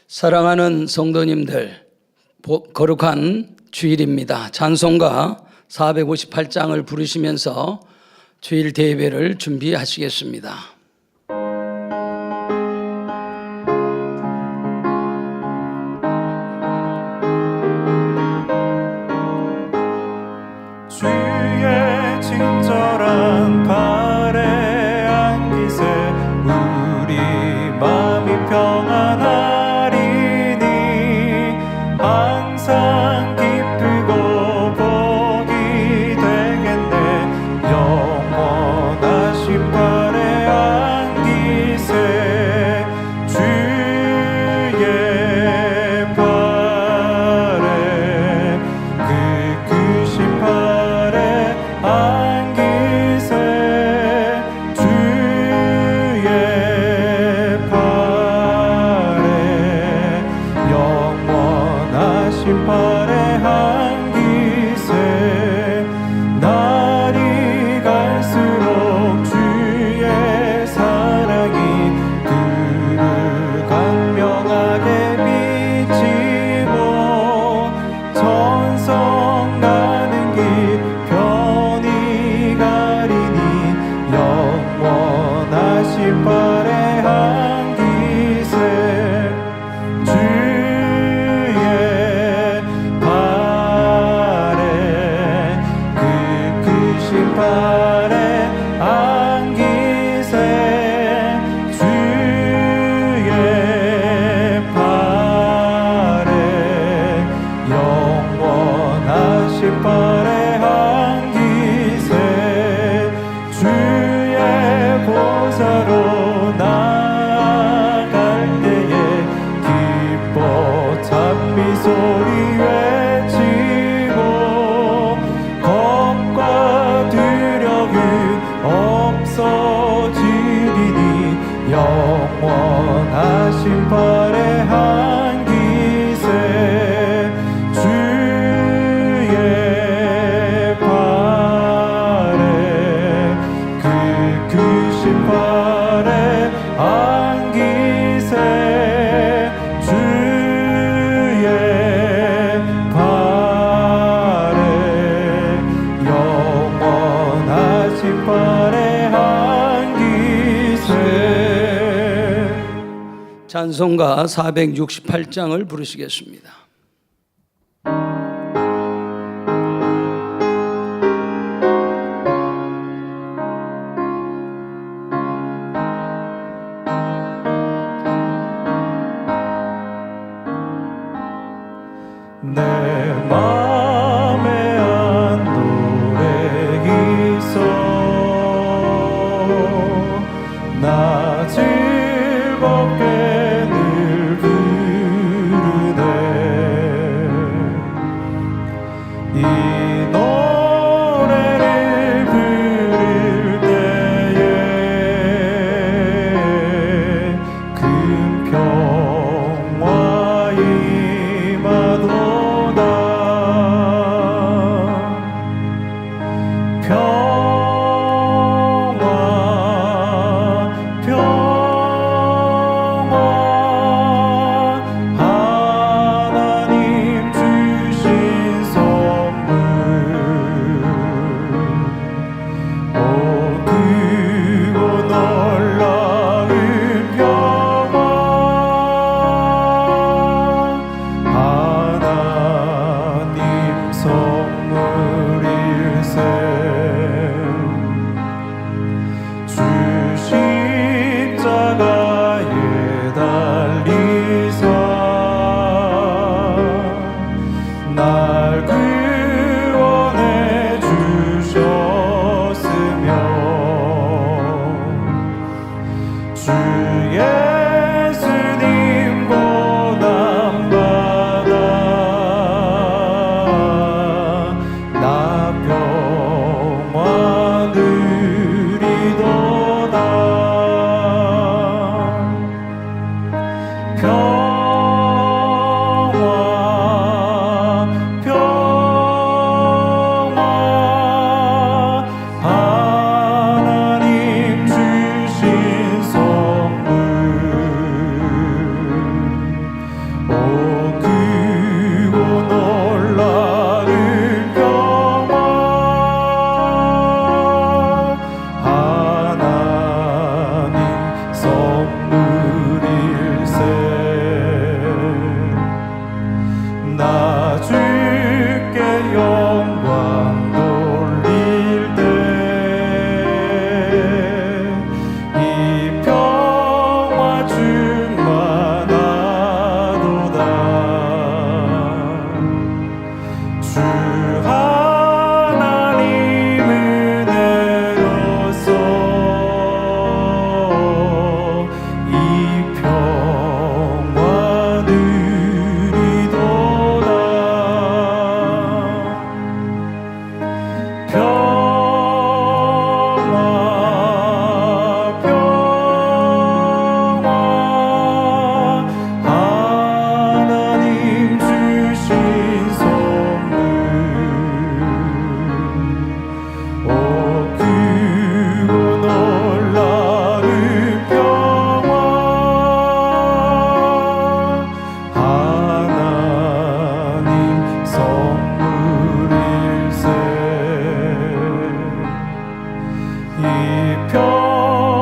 사랑하는 성도님들, 거룩한 주일입니다. 찬송가 458장을 부르시면서 주일 대예배를 준비하시겠습니다. 주의 친절한 발에 안기세 우리 마음이 평안하리니 항상 기쁘고 복이 되겠네. 영원하신 발에 안기세 주의 발에 그 크신 발에 안기세 주의 발에 영원하신 발에 안기세 날이 갈수록 주의 사랑이 두루 강명하게 비치고 천성 가는 길 편히 가리니 영원하신 발에 안기세 주의 발에 그 크신 발에 안기세 주의 발에 영원하신 발에 안기세 주의 보좌로 나아갈 때에 기뻐 찬미 소리 외치고 겁과 두려움 없어지리니 영원하신 발에 안기세 주의 발에 그 크신 발에 안기세 주의 발에 영원하신 발에 안기세. 찬송가 468장을 부르시겠습니다. 내 맘에 한 노래 있어 나 즐겁게 늘 부르네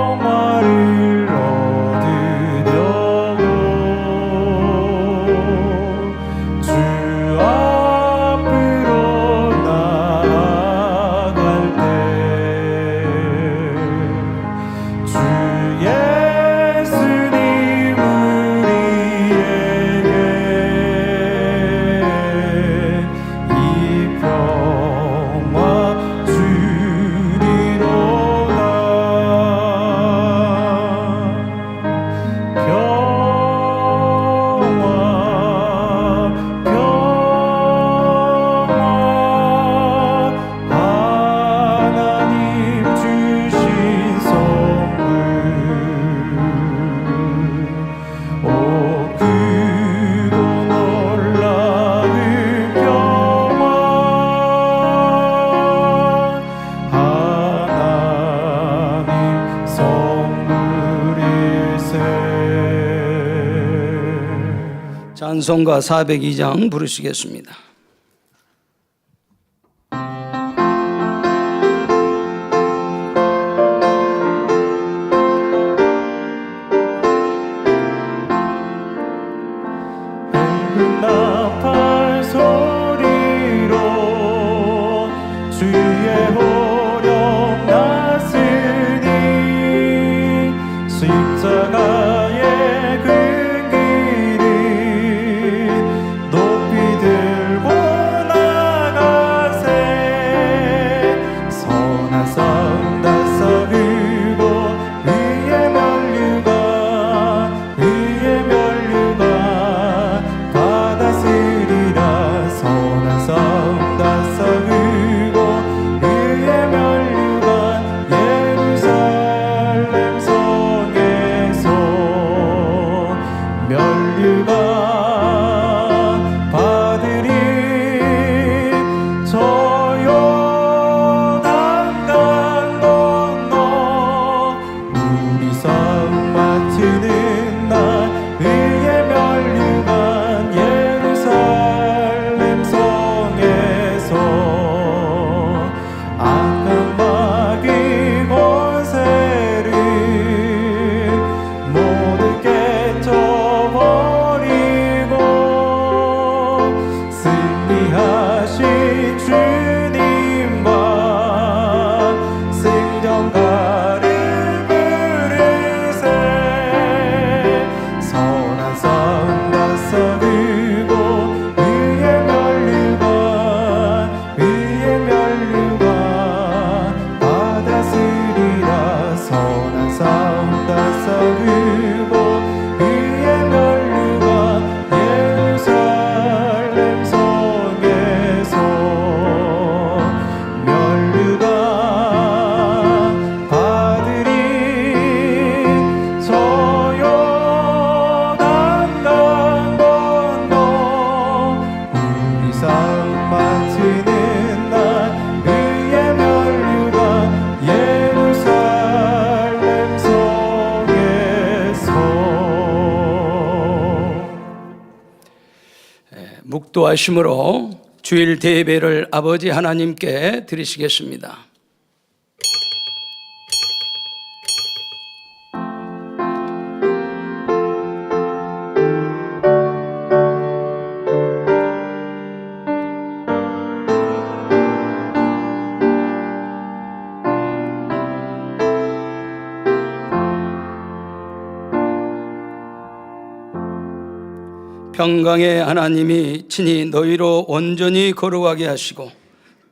평화를 얻으려고 주 앞으로 나아갈 때 주 예수님 우리에게 이 평화 주리로다. 평화 하나님 주신 선물 오 크고 놀라운 평화 하나님 선물일세. 찬송가 402장 부르시겠습니다. 붉은 나팔 소리로 주의 호령 났으니 십자가의 그 길을 높이 들고 나가세. 선한 싸움 다싸우고 의의 면류관 받아쓰리라. 선한 싸움 다싸우고 의의 면류관 예루살렘 성에서 면류관 받으리. 저 요단강 건너 우리 싸움 마치는 날 의의 면류관 예루살렘 성에서 악한 마귀 권세를 모두 깨쳐버리고 승리하신 주님과 승전가를 부르세. 선한 싸움 다싸우고 의의 면류관 받아쓰리라. 선한 싸움 다싸우고 의의 면류관 예루살렘 성에서 면류관 받으리. 저 요단강 건너 우리 싸움 마치는 날 의의 면류관 예루살렘 성에서. 묵도하심으로 주일 대배를 아버지 하나님께 드리시겠습니다. 평강의 하나님이 친히 너희로 온전히 거룩하게 하시고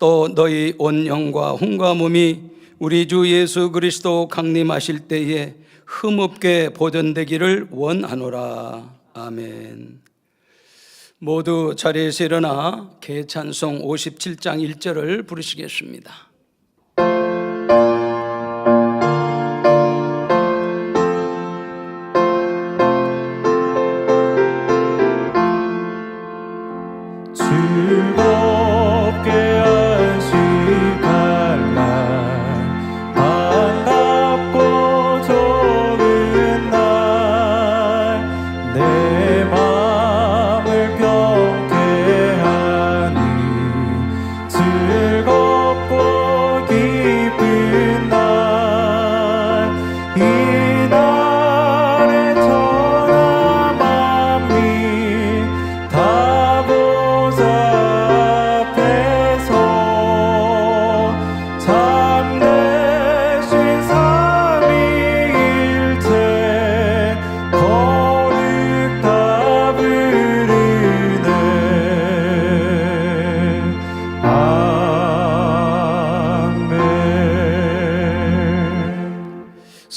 또 너희 온 영과 혼과 몸이 우리 주 예수 그리스도 강림하실 때에 흠없게 보존되기를 원하노라. 아멘. 모두 자리에서 일어나 개찬송 57장 1절을 부르시겠습니다. 즐겁게 안식할 날 반갑고 좋은 날 내 마음을 평케 하니 즐겁고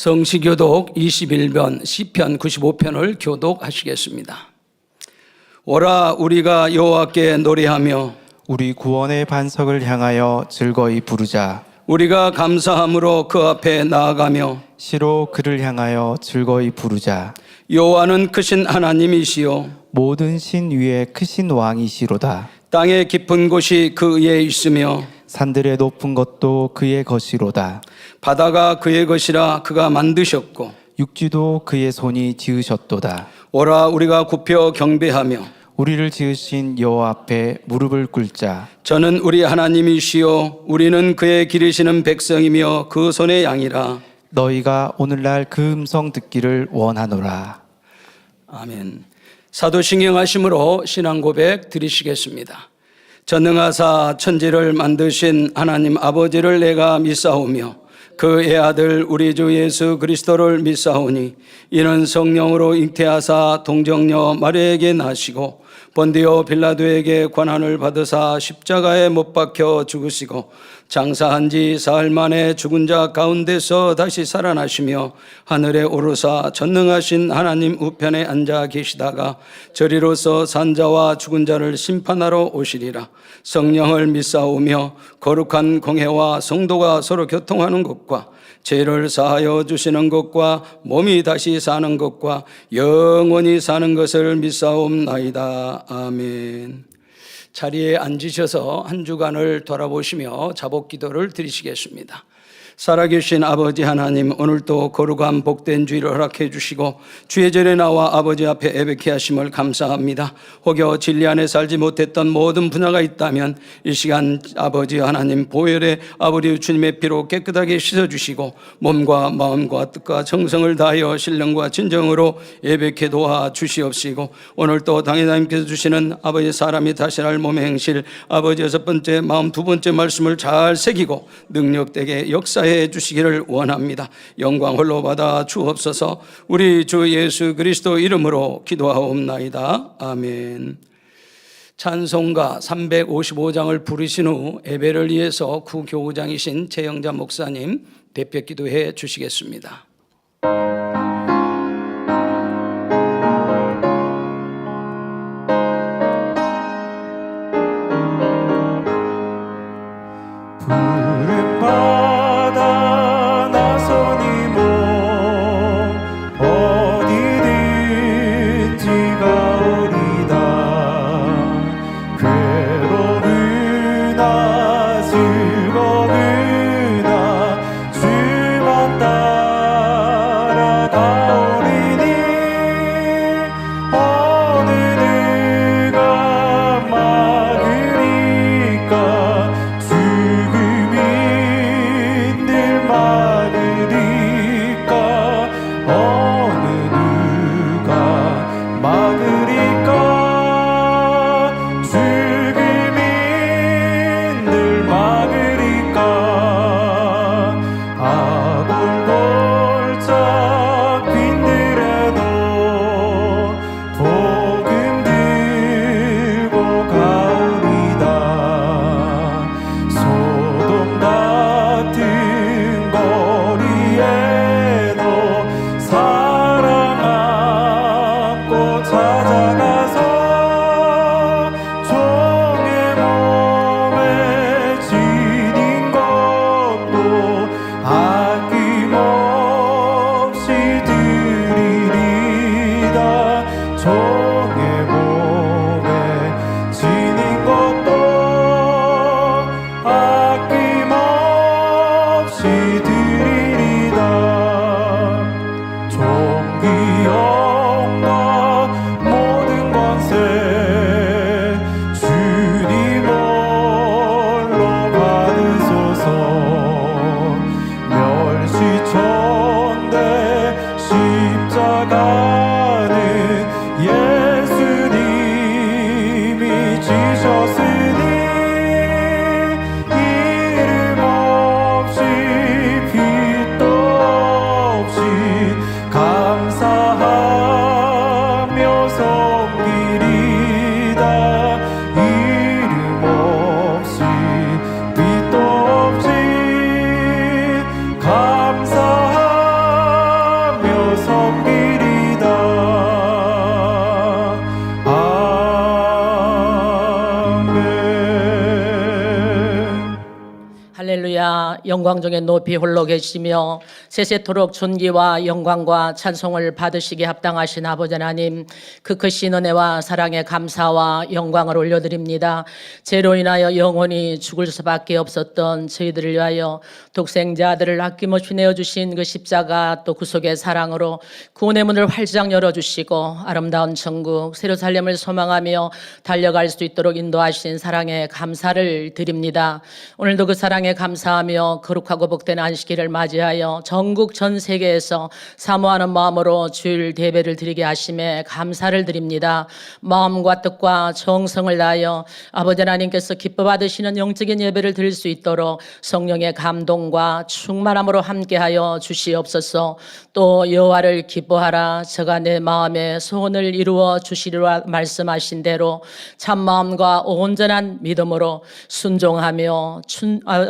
성시교독 21편 시편 95편을 교독하시겠습니다. 오라 우리가 여호와께 노래하며 우리 구원의 반석을 향하여 즐거이 부르자. 우리가 감사함으로 그 앞에 나아가며 시로 그를 향하여 즐거이 부르자. 여호와는 크신 하나님이시요 모든 신 위에 크신 왕이시로다. 땅의 깊은 곳이 그의 있으며 산들의 높은 것도 그의 것이로다. 바다가 그의 것이라 그가 만드셨고 육지도 그의 손이 지으셨도다. 오라 우리가 굽혀 경배하며 우리를 지으신 여호와 앞에 무릎을 꿇자. 저는 우리 하나님이시요 우리는 그의 기르시는 백성이며 그 손의 양이라. 너희가 오늘날 그 음성 듣기를 원하노라. 아멘. 사도신경하심으로 신앙 고백 드리시겠습니다. 전능하사 천지를 만드신 하나님 아버지를 내가 믿사오며 그의 아들 우리 주 예수 그리스도를 믿사오니 이는 성령으로 잉태하사 동정녀 마리아에게 나시고 본디오 빌라도에게 권한을 받으사 십자가에 못 박혀 죽으시고 장사한 지 사흘 만에 죽은 자 가운데서 다시 살아나시며 하늘에 오르사 전능하신 하나님 우편에 앉아 계시다가 저리로서 산자와 죽은 자를 심판하러 오시리라. 성령을 믿사오며 거룩한 공회와 성도가 서로 교통하는 것과 죄를 사하여 주시는 것과 몸이 다시 사는 것과 영원히 사는 것을 믿사옵나이다. 아멘. 자리에 앉으셔서 한 주간을 돌아보시며 자복 기도를 드리시겠습니다. 살아계신 아버지 하나님, 오늘도 거룩한 복된 주일을 허락해 주시고 주의 전에 나와 아버지 앞에 예배케 하심을 감사합니다. 혹여 진리 안에 살지 못했던 모든 분야가 있다면 이 시간 아버지 하나님 보혈의 아버지 주님의 피로 깨끗하게 씻어주시고 몸과 마음과 뜻과 정성을 다하여 신령과 진정으로 예배케 도와주시옵시고 오늘도 당회장님께서 주시는 아버지 사람이 다시날 몸의 행실 아버지 첫 번째 마음 두 번째 말씀을 잘 새기고 능력되게 역사해 주시기를 원합니다. 영광 홀로 받아 주옵소서. 우리 주 예수 그리스도 이름으로 기도하옵나이다. 아멘. 찬송가 355장을 부르신 후 예배를 위해서 구교우장이신 최영자 목사님 대표 기도해 주시겠습니다. 푸른 바다 나서니 몸 어디든지 가오리다. 괴로우나 즐거우나 주만 아버지가 영광 중에 높이 홀로 계시며 세세토록 존귀와 영광과 찬송을 받으시기에 합당하신 아버지 하나님, 그 크신 은혜와 사랑에 감사와 영광을 올려드립니다. 죄로 인하여 영원히 죽을 수밖에 없었던 저희들을 위하여 독생자 아들을 아낌없이 내어주신 그 십자가 또 구속의 사랑으로 구원의 문을 활짝 열어주시고 아름다운 천국 새로 살림을 소망하며 달려갈 수 있도록 인도하신 사랑에 감사를 드립니다. 오늘도 그 사랑에 감사하며 거룩하고 복된 안식일을 맞이하여 전국 전 세계에서 사모하는 마음으로 주일 예배를 드리게 하심에 감사를 드립니다. 마음과 뜻과 정성을 다하여 아버지 하나님께서 기뻐 받으시는 영적인 예배를 드릴 수 있도록 성령의 감동과 충만함으로 함께하여 주시옵소서. 또 여호와를 기뻐하라, 저가 내 마음의 소원을 이루어 주시리라 말씀하신 대로 참 마음과 온전한 믿음으로 순종하며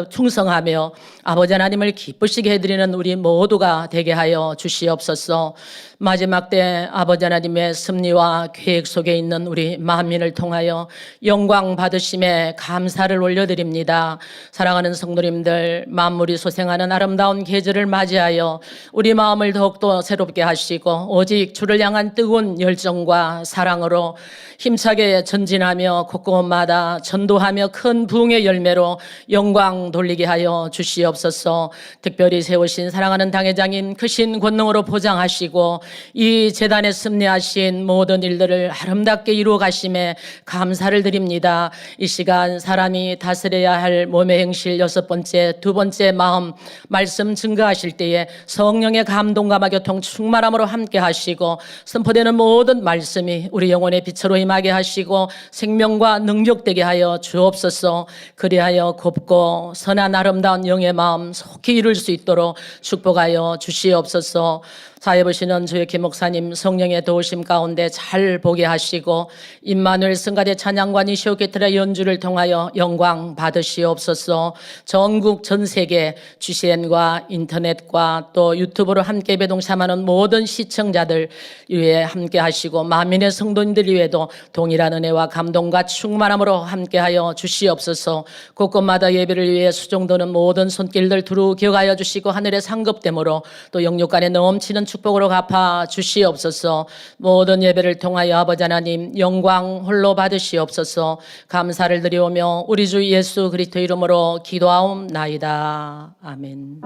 충성하며 아버지 하나님을 기쁘시게 해드리는 우리 모두가 되게 하여 주시옵소서. 마지막 때 아버지 하나님의 섭리와 계획 속에 있는 우리 만민을 통하여 영광 받으심에 감사를 올려드립니다. 사랑하는 성도님들, 만물이 소생하는 아름다운 계절을 맞이하여 우리 마음을 더욱더 새롭게 하시고 오직 주를 향한 뜨거운 열정과 사랑으로 힘차게 전진하며 곳곳마다 전도하며 큰 부흥의 열매로 영광 돌리게 하여 주시옵소서. 특별히 세우신 사랑하는 당회장인 크신 권능으로 보장하시고 이 재단에 섭리하신 모든 일들을 아름답게 이루어 가심에 감사를 드립니다. 이 시간 사람이 다스려야 할 몸의 행실 여섯 번째, 두 번째 마음 말씀 증거하실 때에 성령의 감동과 교통 충만함으로 함께 하시고 선포되는 모든 말씀이 우리 영혼의 빛으로 임하게 하시고 생명과 능력되게 하여 주옵소서. 그리하여 곱고 선한 아름다운 영의 마음 속히 이룰 수 있도록 축복하여 주시옵소서. 사회 보시는 주의 김 목사님 성령의 도우심 가운데 잘 보게 하시고 임마누엘 성가대 찬양과 니시오케트라 연주를 통하여 영광 받으시옵소서. 전국 전 세계 GCN과 인터넷과 또 유튜브로 함께 배동참하는 모든 시청자들 위해 함께 하시고 만민의 성도님들 위에도 동일한 은혜와 감동과 충만함으로 함께하여 주시옵소서. 곳곳마다 예배를 위해 수종도는 모든 손길들 두루 기억하여 주시고 하늘의 상급됨으로 또 영육간에 넘치는 축복으로 갚아 주시옵소서. 모든 예배를 통하여 아버지 하나님 영광 홀로 받으시옵소서. 감사를 드리오며 우리 주 예수 그리스도 이름으로 기도하옵나이다. 아멘.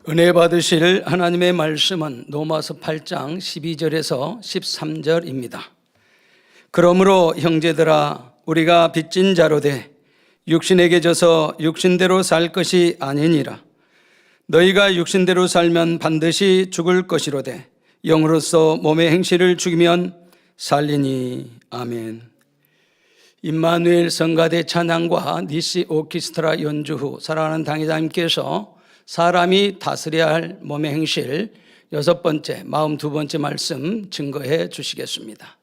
은혜 받으실 하나님의 말씀은 로마서 8장 12절에서 13절입니다. 그러므로 형제들아 우리가 빚진 자로 돼 육신에게 져서 육신대로 살 것이 아니니라. 너희가 육신대로 살면 반드시 죽을 것이로되 영으로서 몸의 행실을 죽이면 살리니. 아멘. 임마누엘 성가대 찬양과 니시 오케스트라 연주 후 사랑하는 당회장님께서 사람이 다스려야 할 몸의 행실 여섯 번째, 42번째 말씀 증거해 주시겠습니다.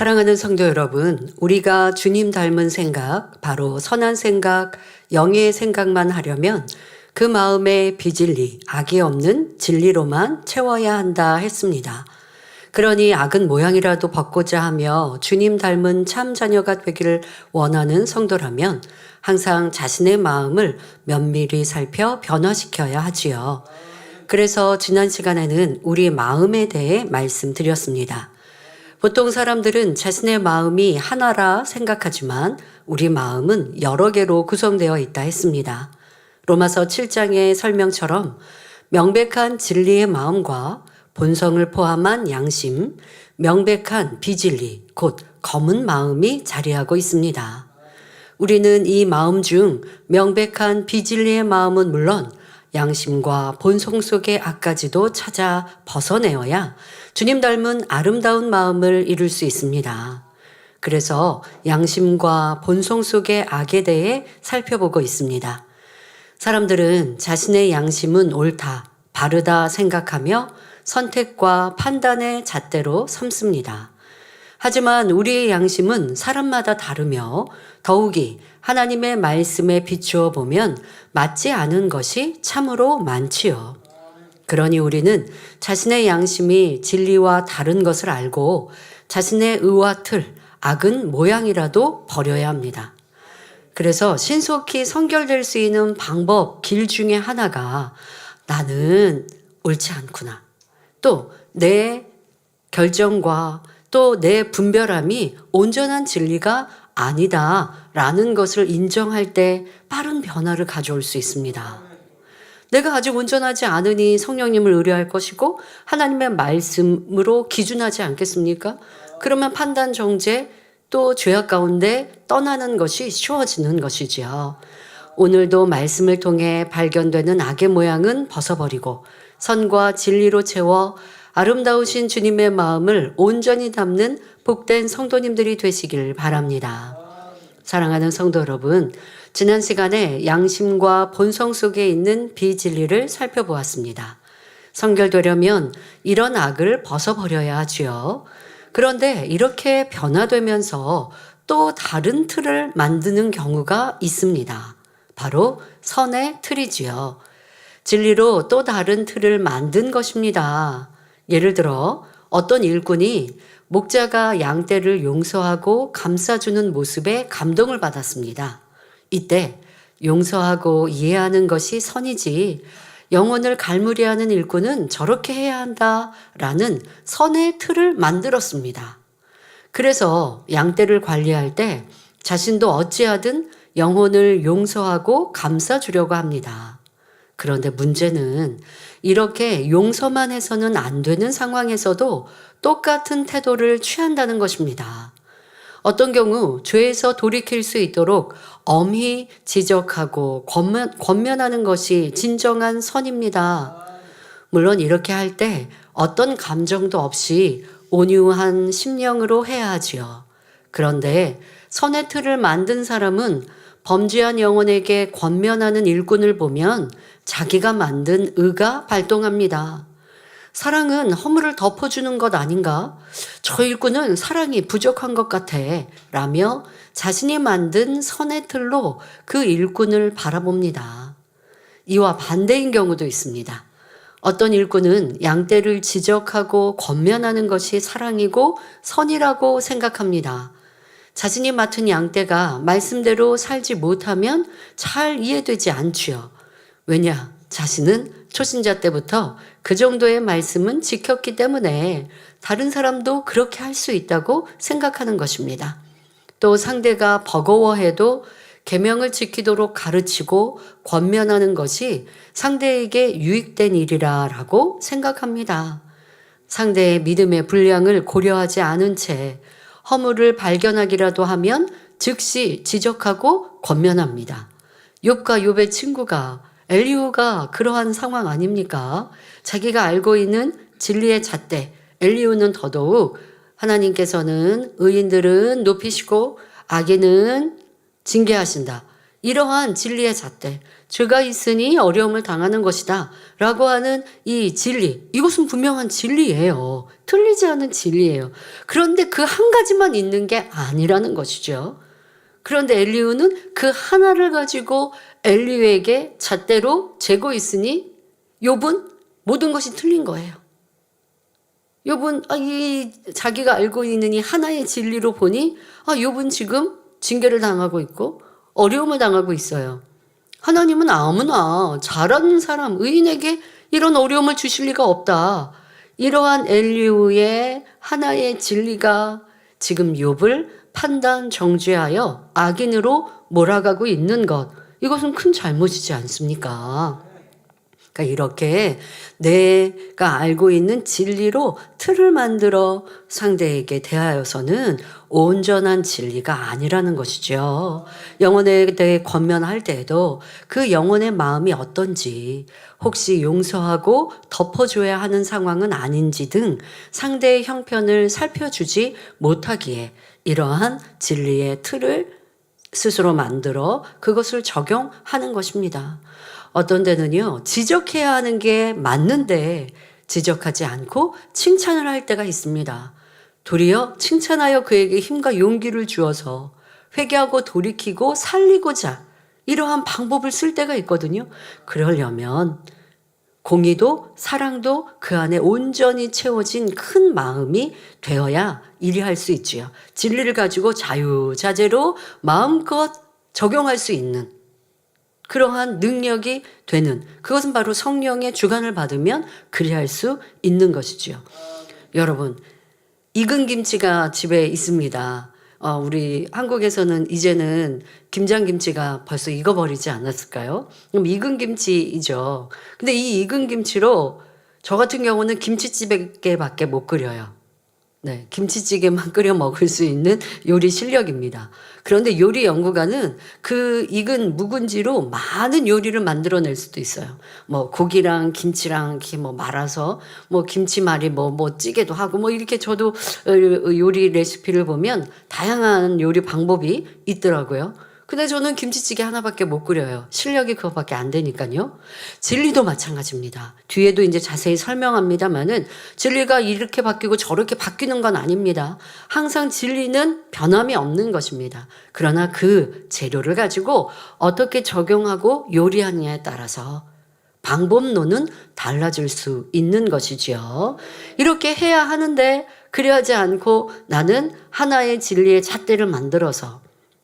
사랑하는 성도 여러분, 우리가 주님 닮은 생각, 바로 선한 생각, 영의 생각만 하려면 그 마음에 비진리, 악이 없는 진리로만 채워야 한다 했습니다. 그러니 악은 모양이라도 벗고자 하며 주님 닮은 참 자녀가 되기를 원하는 성도라면 항상 자신의 마음을 면밀히 살펴 변화시켜야 하지요. 그래서 지난 시간에는 우리 마음에 대해 말씀드렸습니다. 보통 사람들은 자신의 마음이 하나라 생각하지만 우리 마음은 여러 개로 구성되어 있다 했습니다. 로마서 7장의 설명처럼 명백한 진리의 마음과 본성을 포함한 양심, 명백한 비진리, 곧 검은 마음이 자리하고 있습니다. 우리는 이 마음 중 명백한 비진리의 마음은 물론 양심과 본성 속의 악까지도 찾아 벗어내어야 주님 닮은 아름다운 마음을 이룰 수 있습니다. 그래서 양심과 본성 속의 악에 대해 살펴보고 있습니다. 사람들은 자신의 양심은 옳다, 바르다 생각하며 선택과 판단의 잣대로 삼습니다. 하지만 우리의 양심은 사람마다 다르며 더욱이 하나님의 말씀에 비추어 보면 맞지 않은 것이 참으로 많지요. 그러니 우리는 자신의 양심이 진리와 다른 것을 알고 자신의 의와 틀, 악은 모양이라도 버려야 합니다. 그래서 신속히 성결될 수 있는 방법, 길 중에 하나가 나는 옳지 않구나. 또 내 결정과 또 내 분별함이 온전한 진리가 아니다라는 것을 인정할 때 빠른 변화를 가져올 수 있습니다. 내가 아직 온전하지 않으니 성령님을 의뢰할 것이고 하나님의 말씀으로 기준하지 않겠습니까? 그러면 판단 정죄 또 죄악 가운데 떠나는 것이 쉬워지는 것이지요. 오늘도 말씀을 통해 발견되는 악의 모양은 벗어버리고 선과 진리로 채워 아름다우신 주님의 마음을 온전히 담는 복된 성도님들이 되시길 바랍니다. 사랑하는 성도 여러분, 지난 시간에 양심과 본성 속에 있는 비진리를 살펴보았습니다. 성결되려면 이런 악을 벗어버려야 하지요. 그런데 이렇게 변화되면서 또 다른 틀을 만드는 경우가 있습니다. 바로 선의 틀이지요. 진리로 또 다른 틀을 만든 것입니다. 예를 들어 어떤 일꾼이 목자가 양떼를 용서하고 감싸주는 모습에 감동을 받았습니다. 이때 용서하고 이해하는 것이 선이지 영혼을 갈무리하는 일꾼은 저렇게 해야 한다라는 선의 틀을 만들었습니다. 그래서 양떼를 관리할 때 자신도 어찌하든 영혼을 용서하고 감싸주려고 합니다. 그런데 문제는 이렇게 용서만 해서는 안 되는 상황에서도 똑같은 태도를 취한다는 것입니다. 어떤 경우 죄에서 돌이킬 수 있도록 엄히 지적하고 권면하는 것이 진정한 선입니다. 물론 이렇게 할 때 어떤 감정도 없이 온유한 심령으로 해야 하지요. 그런데 선의 틀을 만든 사람은 범죄한 영혼에게 권면하는 일꾼을 보면 자기가 만든 의가 발동합니다. 사랑은 허물을 덮어주는 것 아닌가? 저 일꾼은 사랑이 부족한 것 같아. 라며 자신이 만든 선의 틀로 그 일꾼을 바라봅니다. 이와 반대인 경우도 있습니다. 어떤 일꾼은 양떼를 지적하고 권면하는 것이 사랑이고 선이라고 생각합니다. 자신이 맡은 양떼가 말씀대로 살지 못하면 잘 이해되지 않지요. 왜냐? 자신은 초신자 때부터 그 정도의 말씀은 지켰기 때문에 다른 사람도 그렇게 할 수 있다고 생각하는 것입니다. 또 상대가 버거워해도 계명을 지키도록 가르치고 권면하는 것이 상대에게 유익된 일이라고 생각합니다. 상대의 믿음의 분량을 고려하지 않은 채 허물을 발견하기라도 하면 즉시 지적하고 권면합니다. 욥과 욥의 친구가 엘리후가 그러한 상황 아닙니까? 자기가 알고 있는 진리의 잣대, 엘리후는 더더욱 하나님께서는 의인들은 높이시고 악인은 징계하신다. 이러한 진리의 잣대, 죄가 있으니 어려움을 당하는 것이다 라고 하는 이 진리, 이것은 분명한 진리예요. 틀리지 않은 진리예요. 그런데 그 한 가지만 있는 게 아니라는 것이죠. 그런데 엘리후는 그 하나를 가지고 엘리후에게 잣대로 재고 있으니 욥은 모든 것이 틀린 거예요. 욥은 이 자기가 알고 있는 이 하나의 진리로 보니 욥은 지금 징계를 당하고 있고 어려움을 당하고 있어요. 하나님은 아무나 잘하는 사람, 의인에게 이런 어려움을 주실 리가 없다. 이러한 엘리후의 하나의 진리가 지금 욥을 판단 정죄하여 악인으로 몰아가고 있는 것, 이것은 큰 잘못이지 않습니까? 그러니까 이렇게 내가 알고 있는 진리로 틀을 만들어 상대에게 대하여서는 온전한 진리가 아니라는 것이죠. 영혼에 대해 권면할 때에도 그 영혼의 마음이 어떤지, 혹시 용서하고 덮어줘야 하는 상황은 아닌지 등 상대의 형편을 살펴주지 못하기에 이러한 진리의 틀을 스스로 만들어 그것을 적용하는 것입니다. 어떤 데는요, 지적해야 하는 게 맞는데 지적하지 않고 칭찬을 할 때가 있습니다. 도리어 칭찬하여 그에게 힘과 용기를 주어서 회개하고 돌이키고 살리고자 이러한 방법을 쓸 때가 있거든요. 그러려면 공의도 사랑도 그 안에 온전히 채워진 큰 마음이 되어야 일이 할 수 있지요. 진리를 가지고 자유자재로 마음껏 적용할 수 있는 그러한 능력이 되는, 그것은 바로 성령의 주관을 받으면 그리할 수 있는 것이지요. 여러분, 익은 김치가 집에 있습니다. 우리 한국에서는 이제는 김장김치가 벌써 익어버리지 않았을까요? 그럼 익은 김치이죠. 근데 이 익은 김치로 저 같은 경우는 김치찌개밖에 못 끓여요. 네, 김치찌개만 끓여 먹을 수 있는 요리 실력입니다. 그런데 요리 연구가는 그 익은 묵은지로 많은 요리를 만들어낼 수도 있어요. 뭐 고기랑 김치랑 이렇게 뭐 말아서 뭐 김치말이 뭐 찌개도 하고 뭐 이렇게 저도 요리 레시피를 보면 다양한 요리 방법이 있더라고요. 근데 저는 김치찌개 하나밖에 못 끓여요. 실력이 그거밖에 안 되니까요. 진리도 마찬가지입니다. 뒤에도 이제 자세히 설명합니다만은 진리가 이렇게 바뀌고 저렇게 바뀌는 건 아닙니다. 항상 진리는 변함이 없는 것입니다. 그러나 그 재료를 가지고 어떻게 적용하고 요리하느냐에 따라서 방법론은 달라질 수 있는 것이지요. 이렇게 해야 하는데 그리하지 않고 나는 하나의 진리의 잣대를 만들어서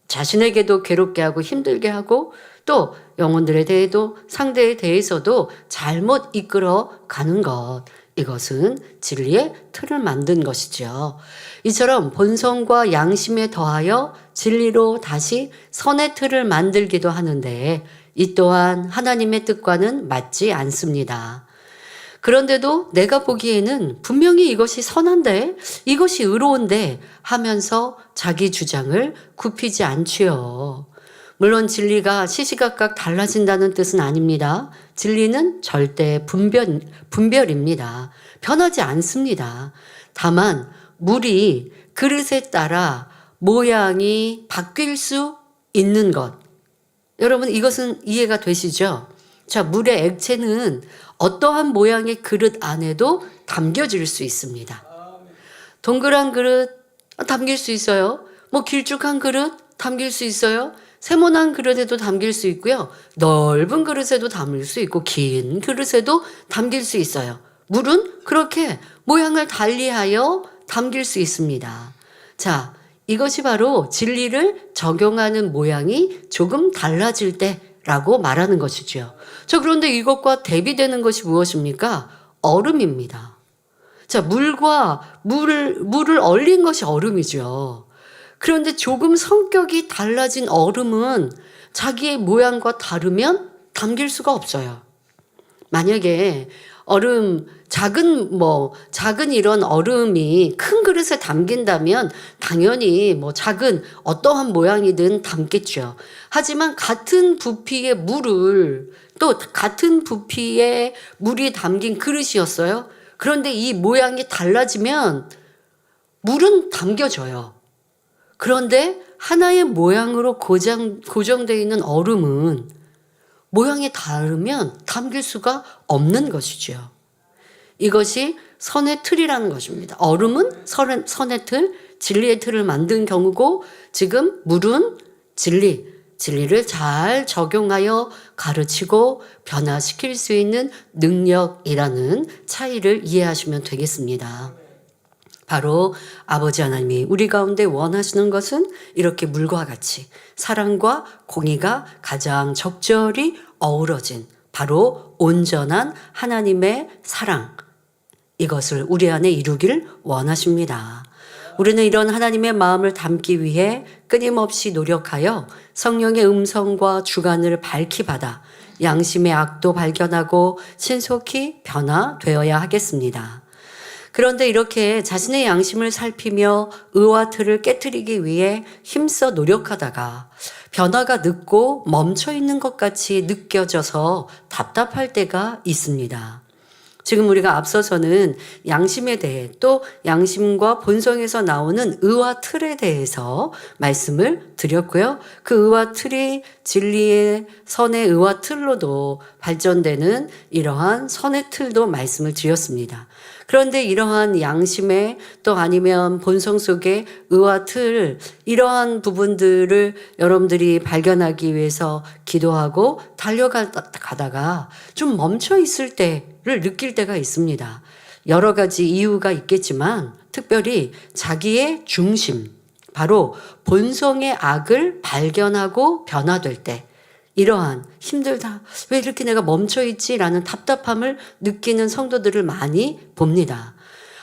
자신에게도 괴롭게 하고 힘들게 하고 또 영혼들에 대해도 상대에 대해서도 잘못 이끌어 가는 것, 이것은 진리의 틀을 만든 것이죠. 이처럼 본성과 양심에 더하여 진리로 다시 선의 틀을 만들기도 하는데 이 또한 하나님의 뜻과는 맞지 않습니다. 그런데도 내가 보기에는 분명히 이것이 선한데, 이것이 의로운데 하면서 자기 주장을 굽히지 않지요. 물론 진리가 시시각각 달라진다는 뜻은 아닙니다. 진리는 절대 분별입니다. 변하지 않습니다. 다만 물이 그릇에 따라 모양이 바뀔 수 있는 것. 여러분, 이것은 이해가 되시죠? 자, 물의 액체는 어떠한 모양의 그릇 안에도 담겨질 수 있습니다. 동그란 그릇 담길 수 있어요. 뭐 길쭉한 그릇 담길 수 있어요. 세모난 그릇에도 담길 수 있고요. 넓은 그릇에도 담길 수 있고 긴 그릇에도 담길 수 있어요. 물은 그렇게 모양을 달리하여 담길 수 있습니다. 자, 이것이 바로 진리를 적용하는 모양이 조금 달라질 때라고 말하는 것이죠. 자, 그런데 이것과 대비되는 것이 무엇입니까? 얼음입니다. 자, 물을 얼린 것이 얼음이죠. 그런데 조금 성격이 달라진 얼음은 자기의 모양과 다르면 담길 수가 없어요. 만약에 작은 이런 얼음이 큰 그릇에 담긴다면 당연히 작은 어떠한 모양이든 담겠죠. 하지만 같은 부피의 물을 또 같은 부피의 물이 담긴 그릇이었어요. 그런데 이 모양이 달라지면 물은 담겨져요. 그런데 하나의 모양으로 고정되어 있는 얼음은 모양이 다르면 담길 수가 없는 것이죠. 이것이 선의 틀이라는 것입니다. 얼음은 선의 틀, 진리의 틀을 만든 경우고, 지금 물은 진리를 잘 적용하여 가르치고 변화시킬 수 있는 능력이라는 차이를 이해하시면 되겠습니다. 바로 아버지 하나님이 우리 가운데 원하시는 것은 이렇게 물과 같이 사랑과 공의가 가장 적절히 어우러진 바로 온전한 하나님의 사랑, 이것을 우리 안에 이루길 원하십니다. 우리는 이런 하나님의 마음을 담기 위해 끊임없이 노력하여 성령의 음성과 주관을 밝히 받아 양심의 악도 발견하고 신속히 변화되어야 하겠습니다. 그런데 이렇게 자신의 양심을 살피며 의와 틀을 깨트리기 위해 힘써 노력하다가 변화가 늦고 멈춰 있는 것 같이 느껴져서 답답할 때가 있습니다. 지금 우리가 앞서서는 양심에 대해, 또 양심과 본성에서 나오는 의와 틀에 대해서 말씀을 드렸고요. 그 의와 틀이 진리의 선의 의와 틀로도 발전되는 이러한 선의 틀도 말씀을 드렸습니다. 그런데 이러한 양심의, 또 아니면 본성 속의 의와 틀, 이러한 부분들을 여러분들이 발견하기 위해서 기도하고 달려가다가 좀 멈춰 있을 때를 느낄 때가 있습니다. 여러 가지 이유가 있겠지만 특별히 자기의 중심, 바로 본성의 악을 발견하고 변화될 때, 이러한 힘들다, 왜 이렇게 내가 멈춰있지? 라는 답답함을 느끼는 성도들을 많이 봅니다.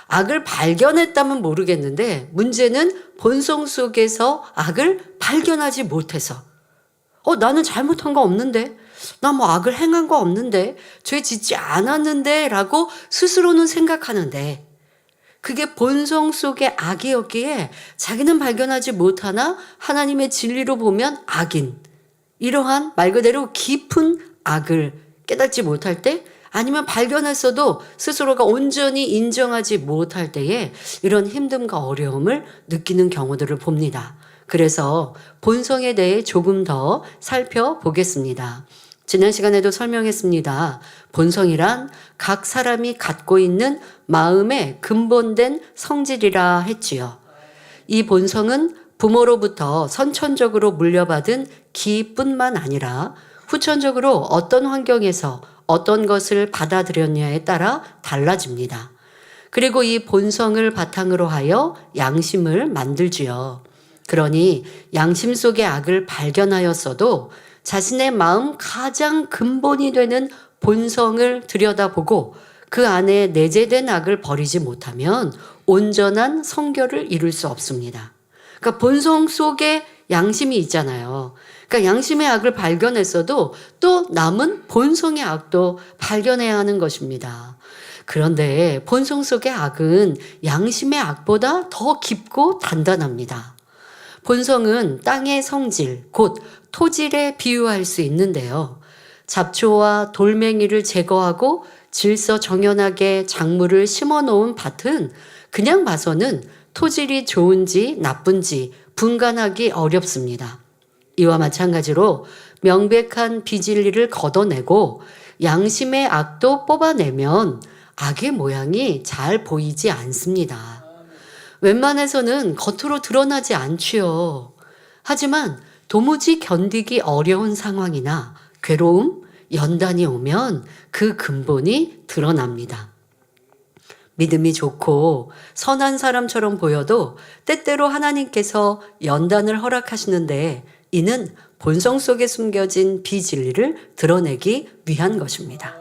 악을 발견했다면 모르겠는데 문제는 본성 속에서 악을 발견하지 못해서, 나는 잘못한 거 없는데, 나 뭐 악을 행한 거 없는데, 죄 짓지 않았는데 라고 스스로는 생각하는데, 그게 본성 속의 악이었기에 자기는 발견하지 못하나 하나님의 진리로 보면 악인, 이러한 말 그대로 깊은 악을 깨닫지 못할 때, 아니면 발견했어도 스스로가 온전히 인정하지 못할 때에 이런 힘듦과 어려움을 느끼는 경우들을 봅니다. 그래서 본성에 대해 조금 더 살펴보겠습니다. 지난 시간에도 설명했습니다. 본성이란 각 사람이 갖고 있는 마음의 근본된 성질이라 했지요. 이 본성은 부모로부터 선천적으로 물려받은 기뿐만 아니라 후천적으로 어떤 환경에서 어떤 것을 받아들였냐에 따라 달라집니다. 그리고 이 본성을 바탕으로 하여 양심을 만들지요. 그러니 양심 속의 악을 발견하였어도 자신의 마음 가장 근본이 되는 본성을 들여다보고 그 안에 내재된 악을 버리지 못하면 온전한 성결을 이룰 수 없습니다. 그러니까 본성 속에 양심이 있잖아요. 그러니까 양심의 악을 발견했어도 또 남은 본성의 악도 발견해야 하는 것입니다. 그런데 본성 속의 악은 양심의 악보다 더 깊고 단단합니다. 본성은 땅의 성질, 곧 토질에 비유할 수 있는데요. 잡초와 돌멩이를 제거하고 질서정연하게 작물을 심어놓은 밭은 그냥 봐서는 토질이 좋은지 나쁜지 분간하기 어렵습니다. 이와 마찬가지로 명백한 비진리를 걷어내고 양심의 악도 뽑아내면 악의 모양이 잘 보이지 않습니다. 웬만해서는 겉으로 드러나지 않지요. 하지만 도무지 견디기 어려운 상황이나 괴로움, 연단이 오면 그 근본이 드러납니다. 믿음이 좋고 선한 사람처럼 보여도 때때로 하나님께서 연단을 허락하시는데 이는 본성 속에 숨겨진 비진리를 드러내기 위한 것입니다.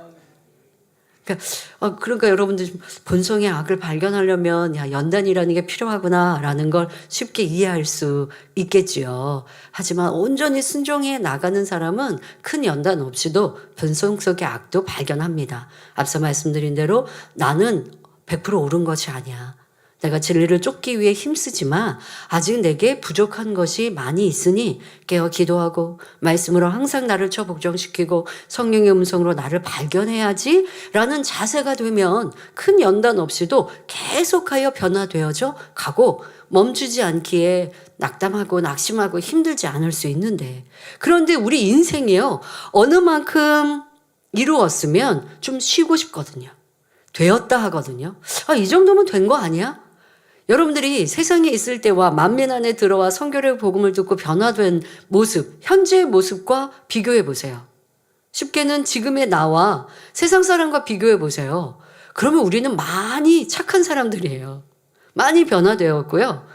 그러니까 여러분들 본성의 악을 발견하려면 연단이라는 게 필요하구나라는 걸 쉽게 이해할 수 있겠지요. 하지만 온전히 순종해 나가는 사람은 큰 연단 없이도 본성 속의 악도 발견합니다. 앞서 말씀드린 대로 나는 100% 옳은 것이 아니야. 내가 진리를 쫓기 위해 힘쓰지만 아직 내게 부족한 것이 많이 있으니 깨어 기도하고 말씀으로 항상 나를 복종시키고 성령의 음성으로 나를 발견해야지 라는 자세가 되면 큰 연단 없이도 계속하여 변화되어져 가고 멈추지 않기에 낙담하고 낙심하고 힘들지 않을 수 있는데, 그런데 우리 인생이요, 어느 만큼 이루었으면 좀 쉬고 싶거든요. 되었다 하거든요. 이 정도면 된 거 아니야? 여러분들이 세상에 있을 때와 만민 안에 들어와 성결의 복음을 듣고 변화된 모습, 현재의 모습과 비교해 보세요. 쉽게는 지금의 나와 세상 사람과 비교해 보세요. 그러면 우리는 많이 착한 사람들이에요. 많이 변화되었고요.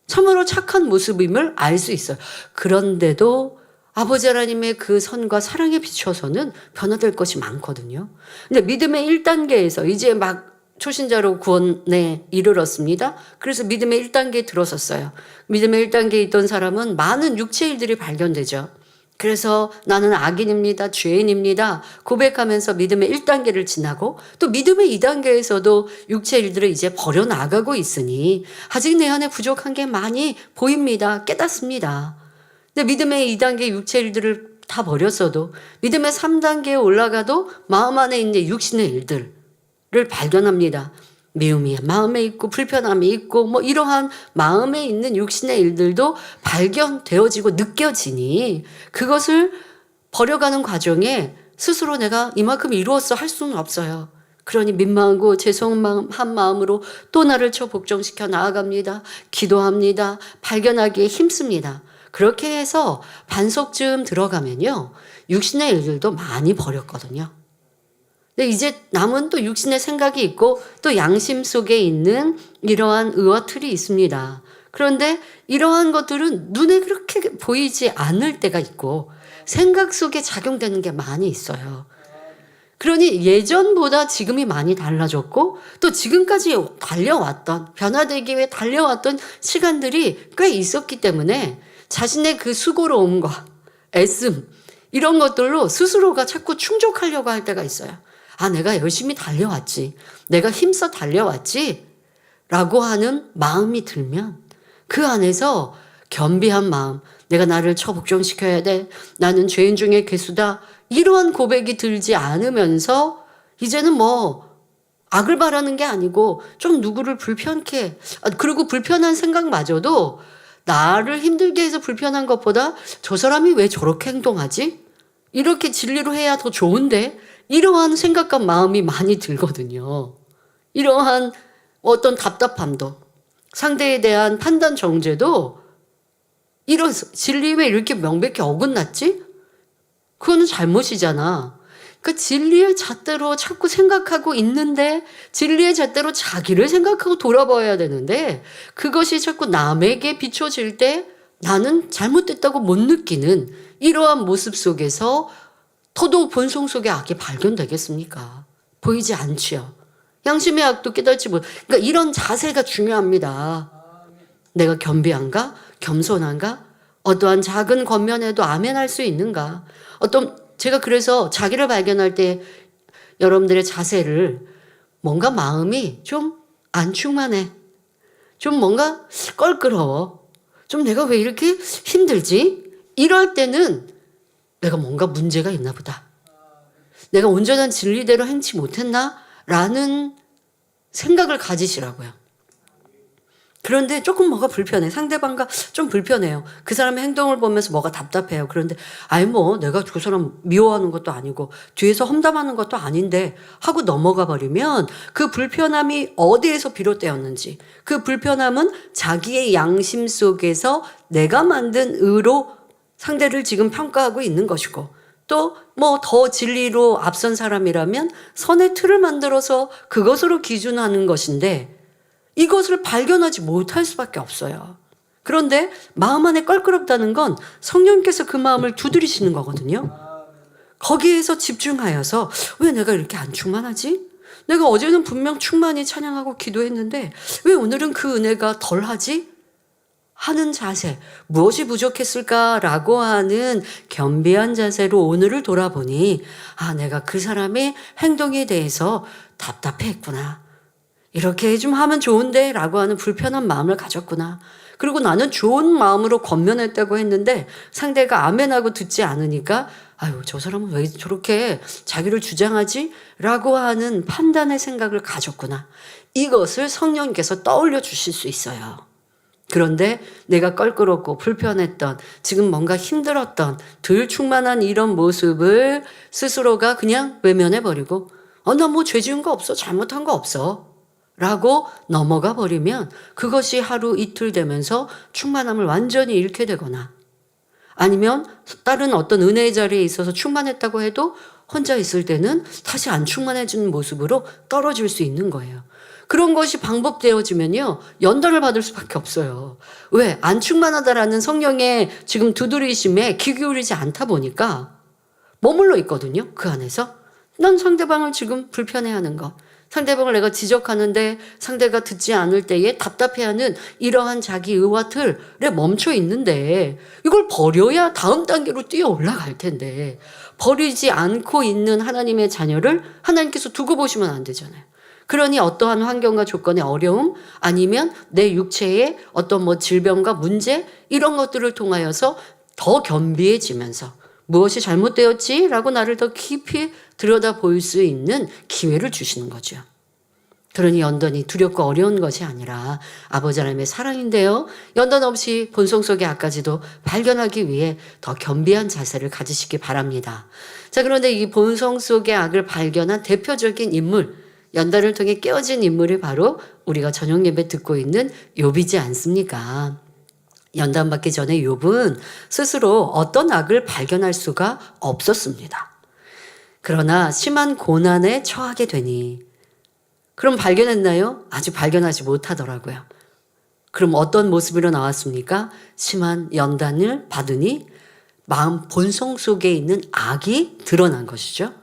참으로 착한 모습임을 알 수 있어요. 그런데도 아버지 하나님의 그 선과 사랑에 비춰서는 변화될 것이 많거든요. 근데 믿음의 1단계에서 이제 막 초신자로 구원에 이르렀습니다. 그래서 믿음의 1단계에 들어섰어요. 믿음의 1단계에 있던 사람은 많은 육체 일들이 발견되죠. 그래서 나는 악인입니다, 죄인입니다 고백하면서 믿음의 1단계를 지나고, 또 믿음의 2단계에서도 육체 일들을 이제 버려나가고 있으니 아직 내 안에 부족한 게 많이 보입니다, 깨닫습니다. 근데 믿음의 2단계 육체 일들을 다 버렸어도 믿음의 3단계에 올라가도 마음 안에 있는 육신의 일들을 발견합니다. 미움이 마음에 있고 불편함이 있고 뭐 이러한 마음에 있는 육신의 일들도 발견되어지고 느껴지니 그것을 버려가는 과정에 스스로 내가 이만큼 이루었어 할 수는 없어요. 그러니 민망하고 죄송한 마음으로 또 나를 복종시켜 나아갑니다. 기도합니다. 발견하기에 힘씁니다. 그렇게 해서 반석쯤 들어가면요, 육신의 일들도 많이 버렸거든요. 근데 이제 남은 또 육신의 생각이 있고 또 양심 속에 있는 이러한 의와 틀이 있습니다. 그런데 이러한 것들은 눈에 그렇게 보이지 않을 때가 있고 생각 속에 작용되는 게 많이 있어요. 그러니 예전보다 지금이 많이 달라졌고 또 지금까지 달려왔던, 변화되기 위해 달려왔던 시간들이 꽤 있었기 때문에 자신의 그 수고로움과 애씀 이런 것들로 스스로가 자꾸 충족하려고 할 때가 있어요. 내가 열심히 달려왔지, 내가 힘써 달려왔지 라고 하는 마음이 들면 그 안에서 겸비한 마음, 내가 나를 복종시켜야 돼, 나는 죄인 중에 괴수다, 이러한 고백이 들지 않으면서 이제는 뭐 악을 바라는 게 아니고 좀 누구를 불편케, 그리고 불편한 생각마저도 나를 힘들게 해서 불편한 것보다 저 사람이 왜 저렇게 행동하지? 이렇게 진리로 해야 더 좋은데? 이러한 생각과 마음이 많이 들거든요. 이러한 어떤 답답함도, 상대에 대한 판단 정죄도, 이런 진리 왜 이렇게 명백히 어긋났지? 그거는 잘못이잖아. 그 진리의 잣대로 자꾸 생각하고 있는데 진리의 잣대로 자기를 생각하고 돌아봐야 되는데 그것이 자꾸 남에게 비춰질 때 나는 잘못됐다고 못 느끼는 이러한 모습 속에서 더더욱 본성 속의 악이 발견되겠습니까? 보이지 않지요. 양심의 악도 깨닫지 못. 그러니까 이런 자세가 중요합니다. 내가 겸비한가? 겸손한가? 어떠한 작은 겉면에도 아멘할 수 있는가? 제가 그래서 자기를 발견할 때 여러분들의 자세를 뭔가 마음이 좀 안 충만해. 좀 뭔가 껄끄러워. 좀 내가 왜 이렇게 힘들지? 이럴 때는 내가 뭔가 문제가 있나 보다. 내가 온전한 진리대로 행치 못했나? 라는 생각을 가지시라고요. 그런데 조금 뭐가 불편해. 상대방과 좀 불편해요. 그 사람의 행동을 보면서 뭐가 답답해요. 그런데 내가 그 사람 미워하는 것도 아니고 뒤에서 험담하는 것도 아닌데 하고 넘어가 버리면 그 불편함이 어디에서 비롯되었는지, 그 불편함은 자기의 양심 속에서 내가 만든 의로 상대를 지금 평가하고 있는 것이고, 또 더 진리로 앞선 사람이라면 선의 틀을 만들어서 그것으로 기준하는 것인데 이것을 발견하지 못할 수밖에 없어요. 그런데 마음 안에 껄끄럽다는 건 성령께서 그 마음을 두드리시는 거거든요. 거기에서 집중하여서 왜 내가 이렇게 안 충만하지? 내가 어제는 분명 충만히 찬양하고 기도했는데 왜 오늘은 그 은혜가 덜하지? 하는 자세, 무엇이 부족했을까라고 하는 겸비한 자세로 오늘을 돌아보니 내가 그 사람의 행동에 대해서 답답해했구나. 이렇게 좀 하면 좋은데 라고 하는 불편한 마음을 가졌구나. 그리고 나는 좋은 마음으로 권면했다고 했는데 상대가 아멘하고 듣지 않으니까 아유, 저 사람은 왜 저렇게 자기를 주장하지? 라고 하는 판단의 생각을 가졌구나. 이것을 성령님께서 떠올려 주실 수 있어요. 그런데 내가 껄끄럽고 불편했던, 지금 뭔가 힘들었던, 덜 충만한 이런 모습을 스스로가 그냥 외면해버리고 나 뭐 죄 지은 거 없어, 잘못한 거 없어 라고 넘어가 버리면 그것이 하루 이틀 되면서 충만함을 완전히 잃게 되거나, 아니면 다른 어떤 은혜의 자리에 있어서 충만했다고 해도 혼자 있을 때는 다시 안 충만해지는 모습으로 떨어질 수 있는 거예요. 그런 것이 반복되어지면요, 연단을 받을 수밖에 없어요. 왜? 안 충만하다라는 성령의 지금 두드리심에 귀 기울이지 않다 보니까 머물러 있거든요. 그 안에서 난 상대방을 지금 불편해하는 것, 상대방을 내가 지적하는데 상대가 듣지 않을 때에 답답해하는 이러한 자기 의와 틀에 멈춰 있는데, 이걸 버려야 다음 단계로 뛰어 올라갈 텐데 버리지 않고 있는 하나님의 자녀를 하나님께서 두고 보시면 안 되잖아요. 그러니 어떠한 환경과 조건의 어려움, 아니면 내 육체의 어떤 뭐 질병과 문제, 이런 것들을 통하여서 더 겸비해지면서 무엇이 잘못되었지? 라고 나를 더 깊이 들여다볼 수 있는 기회를 주시는 거죠. 그러니 연단이 두렵고 어려운 것이 아니라 아버지 하나님의 사랑인데요, 연단 없이 본성 속의 악까지도 발견하기 위해 더 겸비한 자세를 가지시기 바랍니다. 자, 그런데 이 본성 속의 악을 발견한 대표적인 인물, 연단을 통해 깨어진 인물이 바로 우리가 저녁 예배 듣고 있는 욥이지 않습니까? 연단받기 전에 욥은 스스로 어떤 악을 발견할 수가 없었습니다. 그러나 심한 고난에 처하게 되니, 그럼 발견했나요? 아직 발견하지 못하더라고요. 그럼 어떤 모습으로 나왔습니까? 심한 연단을 받으니 마음 본성 속에 있는 악이 드러난 것이죠.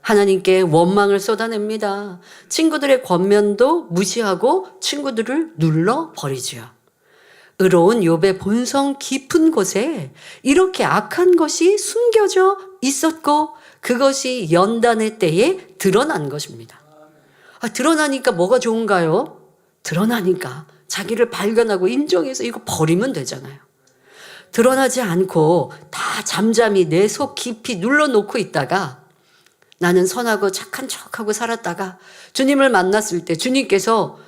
하나님께 원망을 쏟아냅니다. 친구들의 권면도 무시하고 친구들을 눌러버리죠. 의로운 욥의 본성 깊은 곳에 이렇게 악한 것이 숨겨져 있었고 그것이 연단의 때에 드러난 것입니다. 드러나니까 뭐가 좋은가요? 드러나니까 자기를 발견하고 인정해서 이거 버리면 되잖아요. 드러나지 않고 다 잠잠히 내 속 깊이 눌러놓고 있다가 나는 선하고 착한 척하고 살았다가 주님을 만났을 때 주님께서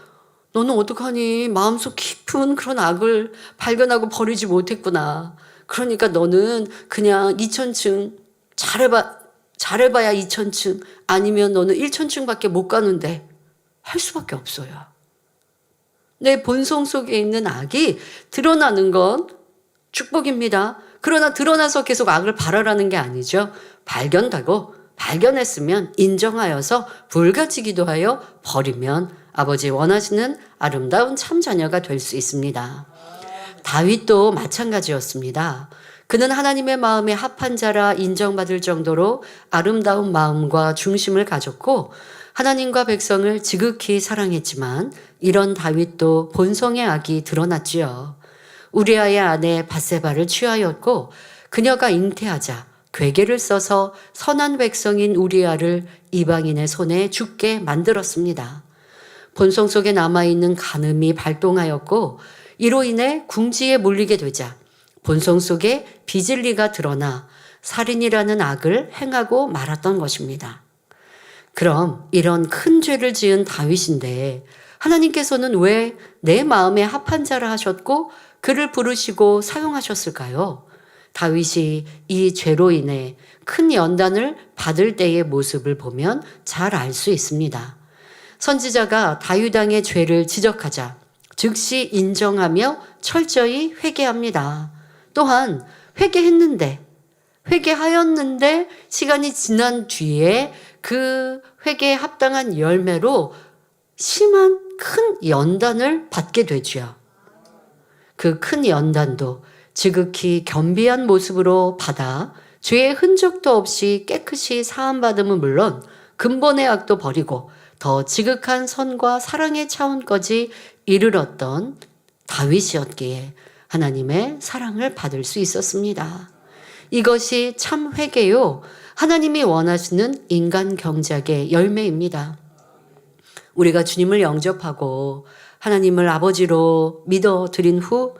너는 어떡하니? 마음속 깊은 그런 악을 발견하고 버리지 못했구나. 그러니까 너는 그냥 2000층 잘해봐야 2000층, 아니면 너는 1000층밖에 못 가는데 할 수밖에 없어요. 내 본성 속에 있는 악이 드러나는 건 축복입니다. 그러나 드러나서 계속 악을 바라라는 게 아니죠. 발견되고 발견했으면 인정하여서 불같이 기도하여 버리면 아버지 원하시는 아름다운 참자녀가 될 수 있습니다. 다윗도 마찬가지였습니다. 그는 하나님의 마음에 합한 자라 인정받을 정도로 아름다운 마음과 중심을 가졌고 하나님과 백성을 지극히 사랑했지만 이런 다윗도 본성의 악이 드러났지요. 우리아의 아내 밧세바를 취하였고 그녀가 잉태하자 괴계를 써서 선한 백성인 우리아를 이방인의 손에 죽게 만들었습니다. 본성 속에 남아있는 간음이 발동하였고 이로 인해 궁지에 몰리게 되자 본성 속에 비진리가 드러나 살인이라는 악을 행하고 말았던 것입니다. 그럼 이런 큰 죄를 지은 다윗인데 하나님께서는 왜 내 마음에 합한 자라 하셨고 그를 부르시고 사용하셨을까요? 다윗이 이 죄로 인해 큰 연단을 받을 때의 모습을 보면 잘 알 수 있습니다. 선지자가 다윗 왕의 죄를 지적하자 즉시 인정하며 철저히 회개합니다. 또한 회개하였는데 시간이 지난 뒤에 그 회개에 합당한 열매로 심한 큰 연단을 받게 되죠. 그 큰 연단도 지극히 겸비한 모습으로 받아 죄의 흔적도 없이 깨끗이 사함받음은 물론 근본의 악도 버리고 더 지극한 선과 사랑의 차원까지 이르렀던 다윗이었기에 하나님의 사랑을 받을 수 있었습니다. 이것이 참 회개요, 하나님이 원하시는 인간 경작의 열매입니다. 우리가 주님을 영접하고 하나님을 아버지로 믿어드린 후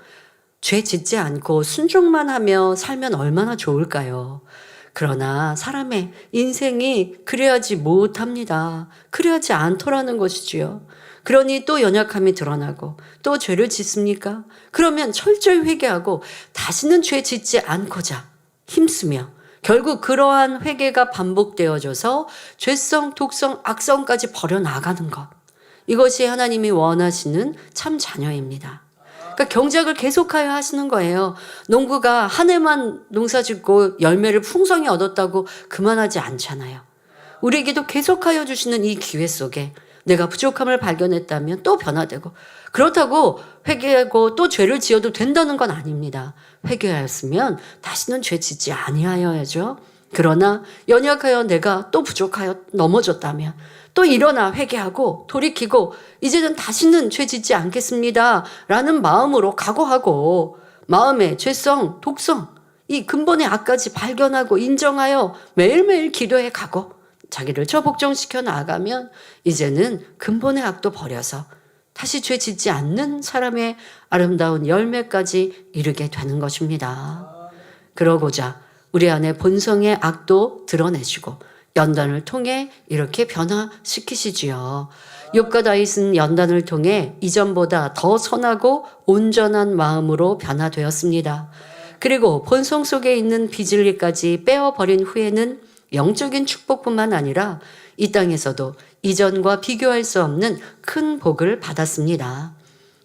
죄 짓지 않고 순종만 하며 살면 얼마나 좋을까요? 그러나 사람의 인생이 그래야지 못합니다. 그래야지 않더라는 것이지요. 그러니 또 연약함이 드러나고 또 죄를 짓습니까? 그러면 철저히 회개하고 다시는 죄 짓지 않고자 힘쓰며 결국 그러한 회개가 반복되어져서 죄성, 독성, 악성까지 버려나가는 것. 이것이 하나님이 원하시는 참 자녀입니다. 그러니까 경작을 계속하여 하시는 거예요. 농부가 한 해만 농사 짓고 열매를 풍성히 얻었다고 그만하지 않잖아요. 우리에게도 계속하여 주시는 이 기회 속에 내가 부족함을 발견했다면 또 변화되고, 그렇다고 회개하고 또 죄를 지어도 된다는 건 아닙니다. 회개하였으면 다시는 죄 짓지 아니하여야죠. 그러나 연약하여 내가 또 부족하여 넘어졌다면 또 일어나 회개하고 돌이키고 이제는 다시는 죄 짓지 않겠습니다 라는 마음으로 각오하고 마음의 죄성, 독성, 이 근본의 악까지 발견하고 인정하여 매일매일 기도해 가고 자기를 처복종시켜 나아가면 이제는 근본의 악도 버려서 다시 죄 짓지 않는 사람의 아름다운 열매까지 이르게 되는 것입니다. 그러고자 우리 안에 본성의 악도 드러내시고 연단을 통해 이렇게 변화시키시지요. 욥과 다윗은 연단을 통해 이전보다 더 선하고 온전한 마음으로 변화되었습니다. 그리고 본성 속에 있는 비진리까지 빼어버린 후에는 영적인 축복뿐만 아니라 이 땅에서도 이전과 비교할 수 없는 큰 복을 받았습니다.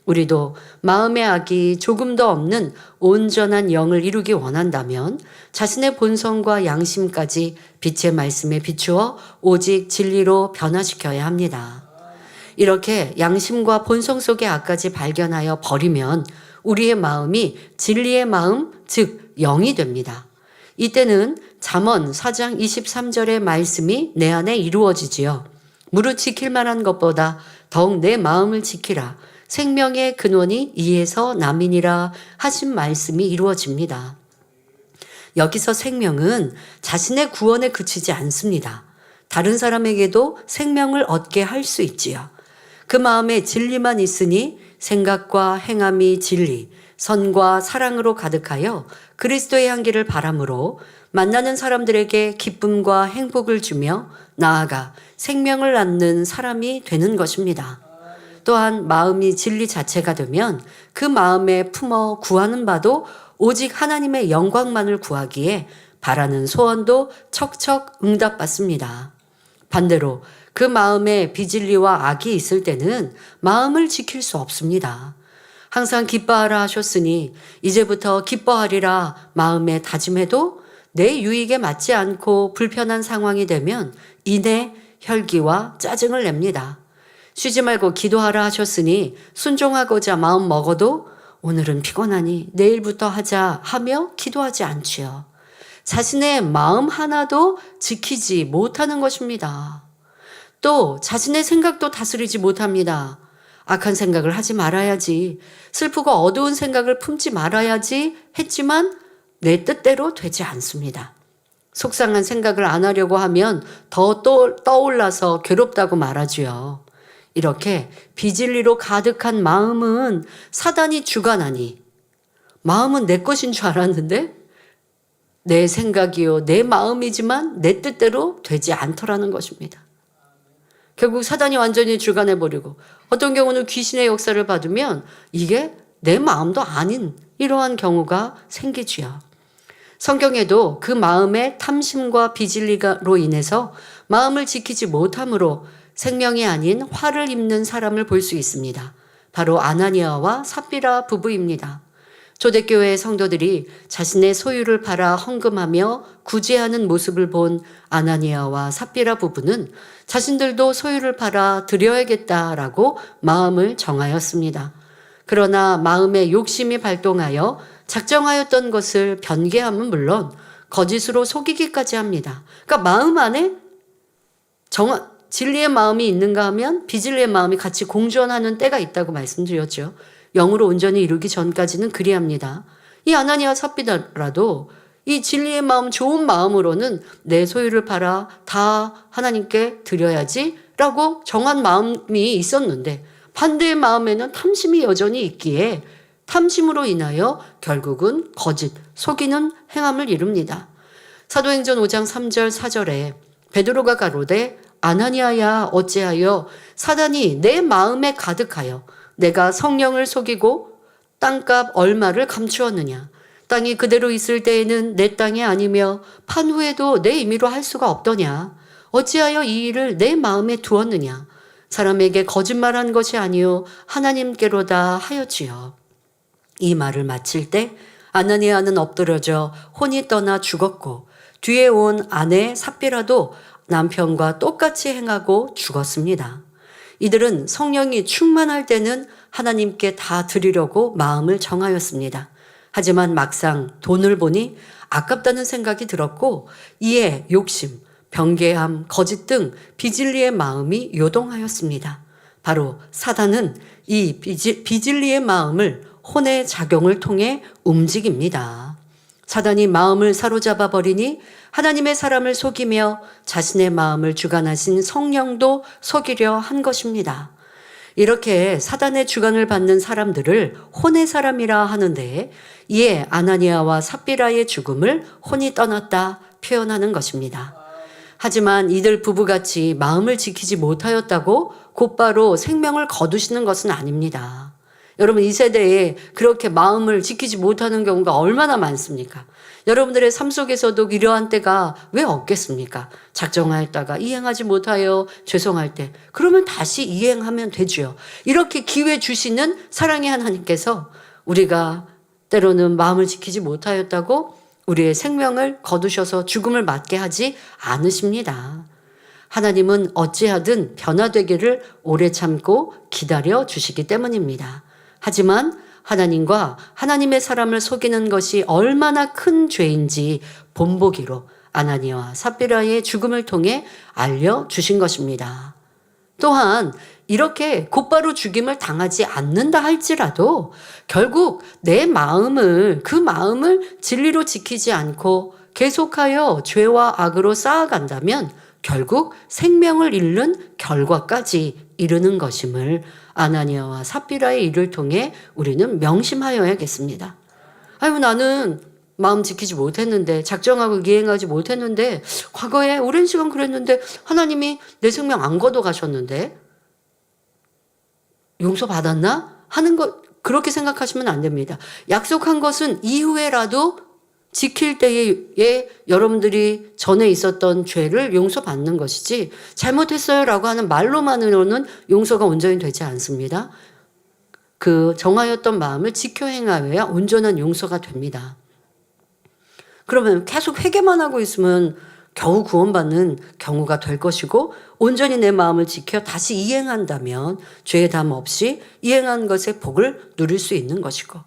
우리도 마음의 악이 조금 더 없는 온전한 영을 이루기 원한다면 자신의 본성과 양심까지 빛의 말씀에 비추어 오직 진리로 변화시켜야 합니다. 이렇게 양심과 본성 속의 악까지 발견하여 버리면 우리의 마음이 진리의 마음, 즉 영이 됩니다. 이때는 잠언 4장 23절의 말씀이 내 안에 이루어지지요. 무릇 지킬 만한 것보다 더욱 내 마음을 지키라. 생명의 근원이 이에서 남이니라 하신 말씀이 이루어집니다. 여기서 생명은 자신의 구원에 그치지 않습니다. 다른 사람에게도 생명을 얻게 할 수 있지요. 그 마음에 진리만 있으니 생각과 행함이 진리, 선과 사랑으로 가득하여 그리스도의 향기를 바람으로 만나는 사람들에게 기쁨과 행복을 주며 나아가 생명을 낳는 사람이 되는 것입니다. 또한 마음이 진리 자체가 되면 그 마음에 품어 구하는 바도 오직 하나님의 영광만을 구하기에 바라는 소원도 척척 응답받습니다. 반대로 그 마음에 비진리와 악이 있을 때는 마음을 지킬 수 없습니다. 항상 기뻐하라 하셨으니 이제부터 기뻐하리라 마음에 다짐해도 내 유익에 맞지 않고 불편한 상황이 되면 이내 혈기와 짜증을 냅니다. 쉬지 말고 기도하라 하셨으니 순종하고자 마음 먹어도 오늘은 피곤하니 내일부터 하자 하며 기도하지 않지요. 자신의 마음 하나도 지키지 못하는 것입니다. 또 자신의 생각도 다스리지 못합니다. 악한 생각을 하지 말아야지, 슬프고 어두운 생각을 품지 말아야지 했지만 내 뜻대로 되지 않습니다. 속상한 생각을 안 하려고 하면 더 떠올라서 괴롭다고 말하지요. 이렇게 비진리로 가득한 마음은 사단이 주관하니 마음은 내 것인 줄 알았는데 내 생각이요 내 마음이지만 내 뜻대로 되지 않더라는 것입니다. 결국 사단이 완전히 주관해버리고 어떤 경우는 귀신의 역사를 받으면 이게 내 마음도 아닌 이러한 경우가 생기지요. 성경에도 그 마음의 탐심과 비진리로 인해서 마음을 지키지 못함으로 생명이 아닌 화를 입는 사람을 볼 수 있습니다. 바로 아나니아와 삽비라 부부입니다. 초대교회의 성도들이 자신의 소유를 팔아 헌금하며 구제하는 모습을 본 아나니아와 삽비라 부부는 자신들도 소유를 팔아 드려야겠다라고 마음을 정하였습니다. 그러나 마음의 욕심이 발동하여 작정하였던 것을 변개함은 물론 거짓으로 속이기까지 합니다. 그러니까 마음 안에 진리의 마음이 있는가 하면 비진리의 마음이 같이 공존하는 때가 있다고 말씀드렸죠. 영으로 온전히 이루기 전까지는 그리합니다. 이 아나니아 삽비라도 이 진리의 마음, 좋은 마음으로는 내 소유를 팔아 다 하나님께 드려야지 라고 정한 마음이 있었는데 반대의 마음에는 탐심이 여전히 있기에 탐심으로 인하여 결국은 거짓, 속이는 행함을 이룹니다. 사도행전 5장 3절 4절에 베드로가 가로되 아나니아야 어찌하여 사단이 내 마음에 가득하여 내가 성령을 속이고 땅값 얼마를 감추었느냐. 땅이 그대로 있을 때에는 내 땅이 아니며 판 후에도 내 임의로 할 수가 없더냐. 어찌하여 이 일을 내 마음에 두었느냐. 사람에게 거짓말한 것이 아니요 하나님께로다 하였지요. 이 말을 마칠 때 아나니아는 엎드러져 혼이 떠나 죽었고 뒤에 온 아내 삽비라도 남편과 똑같이 행하고 죽었습니다. 이들은 성령이 충만할 때는 하나님께 다 드리려고 마음을 정하였습니다. 하지만 막상 돈을 보니 아깝다는 생각이 들었고 이에 욕심, 변개함, 거짓 등 비진리의 마음이 요동하였습니다. 바로 사단은 이 비진리의 마음을 혼의 작용을 통해 움직입니다. 사단이 마음을 사로잡아 버리니 하나님의 사람을 속이며 자신의 마음을 주관하신 성령도 속이려 한 것입니다. 이렇게 사단의 주관을 받는 사람들을 혼의 사람이라 하는데 이에 아나니아와 삽비라의 죽음을 혼이 떠났다 표현하는 것입니다. 하지만 이들 부부같이 마음을 지키지 못하였다고 곧바로 생명을 거두시는 것은 아닙니다. 여러분 이 세대에 그렇게 마음을 지키지 못하는 경우가 얼마나 많습니까? 여러분들의 삶 속에서도 이러한 때가 왜 없겠습니까? 작정하였다가 이행하지 못하여 죄송할 때 그러면 다시 이행하면 되죠. 이렇게 기회 주시는 사랑의 하나님께서 우리가 때로는 마음을 지키지 못하였다고 우리의 생명을 거두셔서 죽음을 맞게 하지 않으십니다. 하나님은 어찌하든 변화되기를 오래 참고 기다려 주시기 때문입니다. 하지만 하나님과 하나님의 사람을 속이는 것이 얼마나 큰 죄인지 본보기로 아나니아와 삽비라의 죽음을 통해 알려주신 것입니다. 또한 이렇게 곧바로 죽임을 당하지 않는다 할지라도 결국 내 마음을 그 마음을 진리로 지키지 않고 계속하여 죄와 악으로 쌓아간다면 결국 생명을 잃는 결과까지 이르는 것임을 아나니아와 삽비라의 일을 통해 우리는 명심하여야겠습니다. 아이고 나는 마음 지키지 못했는데 작정하고 이행하지 못했는데 과거에 오랜 시간 그랬는데 하나님이 내 생명 안 걷어 가셨는데 용서받았나? 하는 것 그렇게 생각하시면 안 됩니다. 약속한 것은 이후에라도 지킬 때에 여러분들이 전에 있었던 죄를 용서받는 것이지 잘못했어요라고 하는 말로만으로는 용서가 온전히 되지 않습니다. 그 정하였던 마음을 지켜 행하여야 온전한 용서가 됩니다. 그러면 계속 회개만 하고 있으면 겨우 구원받는 경우가 될 것이고 온전히 내 마음을 지켜 다시 이행한다면 죄의 담 없이 이행한 것의 복을 누릴 수 있는 것이고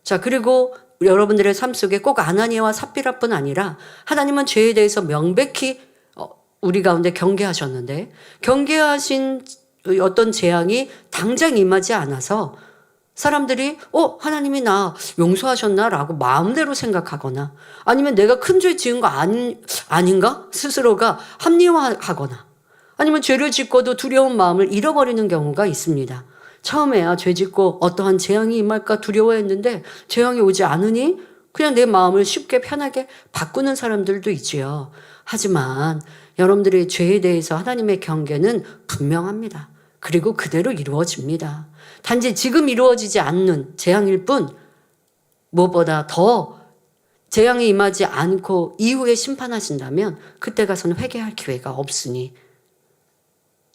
자 그리고 여러분들의 삶 속에 꼭 아나니아와 삽비라뿐 아니라 하나님은 죄에 대해서 명백히 우리 가운데 경계하셨는데 경계하신 어떤 재앙이 당장 임하지 않아서 사람들이 하나님이 나 용서하셨나? 라고 마음대로 생각하거나 아니면 내가 큰 죄 지은 거 아닌가? 스스로가 합리화하거나 아니면 죄를 짓고도 두려운 마음을 잃어버리는 경우가 있습니다. 처음에야 죄 짓고 어떠한 재앙이 임할까 두려워했는데 재앙이 오지 않으니 그냥 내 마음을 쉽게 편하게 바꾸는 사람들도 있지요. 하지만 여러분들의 죄에 대해서 하나님의 경계는 분명합니다. 그리고 그대로 이루어집니다. 단지 지금 이루어지지 않는 재앙일 뿐 무엇보다 더 재앙이 임하지 않고 이후에 심판하신다면 그때 가서는 회개할 기회가 없으니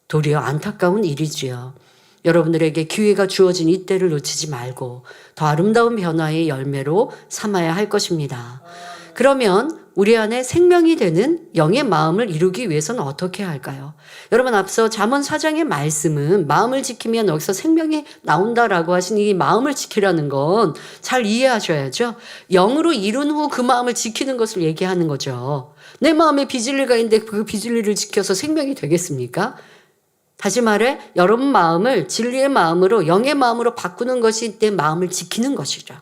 도리어 안타까운 일이지요. 여러분들에게 기회가 주어진 이때를 놓치지 말고 더 아름다운 변화의 열매로 삼아야 할 것입니다. 그러면 우리 안에 생명이 되는 영의 마음을 이루기 위해서는 어떻게 해야 할까요? 여러분 앞서 잠언 4장의 말씀은 마음을 지키면 여기서 생명이 나온다라고 하신 이 마음을 지키라는 건 잘 이해하셔야죠. 영으로 이룬 후 그 마음을 지키는 것을 얘기하는 거죠. 내 마음에 비진리가 있는데 그 비진리를 지켜서 생명이 되겠습니까? 다시 말해 여러분 마음을 진리의 마음으로 영의 마음으로 바꾸는 것이 내 마음을 지키는 것이죠.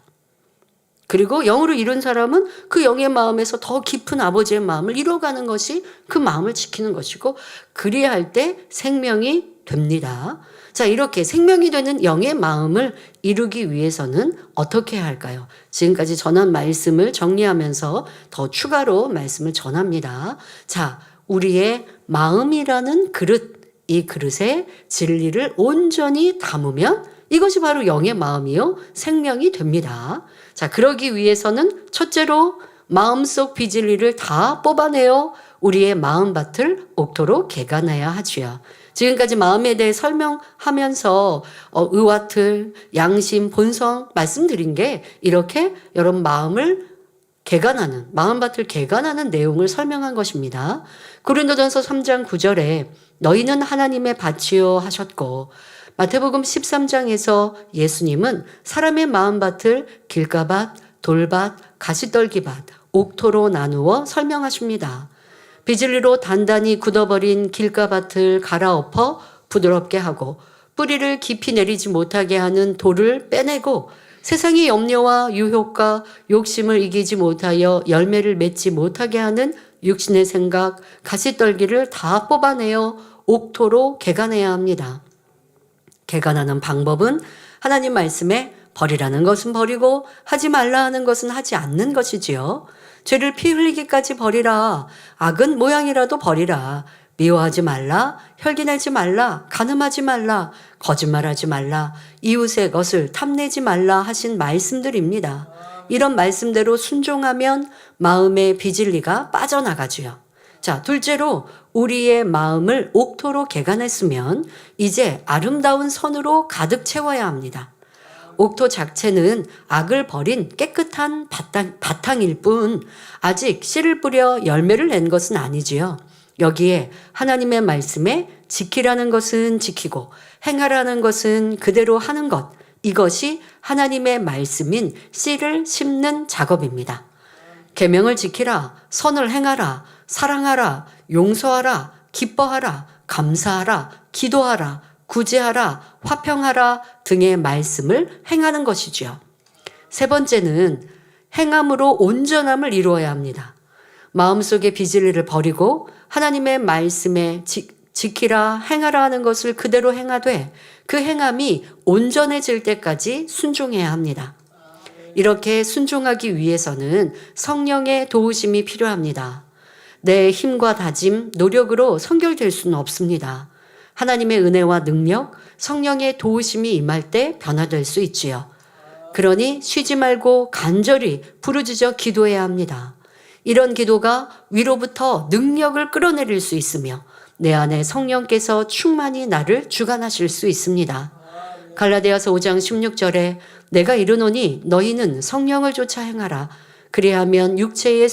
그리고 영으로 이룬 사람은 그 영의 마음에서 더 깊은 아버지의 마음을 이뤄가는 것이 그 마음을 지키는 것이고, 그리할 때 생명이 됩니다. 자, 이렇게 생명이 되는 영의 마음을 이루기 위해서는 어떻게 해야 할까요? 지금까지 전한 말씀을 정리하면서 더 추가로 말씀을 전합니다. 자, 우리의 마음이라는 그릇, 이 그릇에 진리를 온전히 담으면 이것이 바로 영의 마음이요, 생명이 됩니다. 자, 그러기 위해서는 첫째로 마음속 비진리를 다 뽑아내어 우리의 마음밭을 옥토로 개간해야 하지요. 지금까지 마음에 대해 설명하면서 의와틀, 양심, 본성 말씀드린 게 이렇게 여러분 마음을 개간하는, 마음밭을 개간하는 내용을 설명한 것입니다. 고린도전서 3장 9절에 너희는 하나님의 밭이요 하셨고, 마태복음 13장에서 예수님은 사람의 마음밭을 길가밭, 돌밭, 가시떨기밭, 옥토로 나누어 설명하십니다. 비질리로 단단히 굳어버린 길가밭을 갈아엎어 부드럽게 하고, 뿌리를 깊이 내리지 못하게 하는 돌을 빼내고, 세상의 염려와 유혹과 욕심을 이기지 못하여 열매를 맺지 못하게 하는 육신의 생각, 가시떨기를 다 뽑아내어 옥토로 개간해야 합니다. 개간하는 방법은 하나님 말씀에 버리라는 것은 버리고 하지 말라 하는 것은 하지 않는 것이지요. 죄를 피 흘리기까지 버리라. 악은 모양이라도 버리라. 미워하지 말라. 혈기내지 말라. 간음하지 말라. 거짓말하지 말라. 이웃의 것을 탐내지 말라 하신 말씀들입니다. 이런 말씀대로 순종하면 마음의 비진리가 빠져나가지요. 자, 둘째로 우리의 마음을 옥토로 개간했으면 이제 아름다운 선으로 가득 채워야 합니다. 옥토 자체는 악을 버린 깨끗한 바탕일 뿐 아직 씨를 뿌려 열매를 낸 것은 아니지요. 여기에 하나님의 말씀에 지키라는 것은 지키고 행하라는 것은 그대로 하는 것, 이것이 하나님의 말씀인 씨를 심는 작업입니다. 계명을 지키라, 선을 행하라, 사랑하라, 용서하라, 기뻐하라, 감사하라, 기도하라, 구제하라, 화평하라 등의 말씀을 행하는 것이지요. 세 번째는 행함으로 온전함을 이루어야 합니다. 마음속의 비질리를 버리고 하나님의 말씀에 지키라, 행하라 하는 것을 그대로 행하되 그 행함이 온전해질 때까지 순종해야 합니다. 이렇게 순종하기 위해서는 성령의 도우심이 필요합니다. 내 힘과 다짐, 노력으로 선결될 수는 없습니다. 하나님의 은혜와 능력, 성령의 도우심이 임할 때 변화될 수 있지요. 그러니 쉬지 말고 간절히 부르짖어 기도해야 합니다. 이런 기도가 위로부터 능력을 끌어내릴 수 있으며 내 안에 성령께서 충만히 나를 주관하실 수 있습니다. 갈라디아서 5장 16절에 내가 이르노니 너희는 성령을 쫓아 행하라. 그리하면 육체의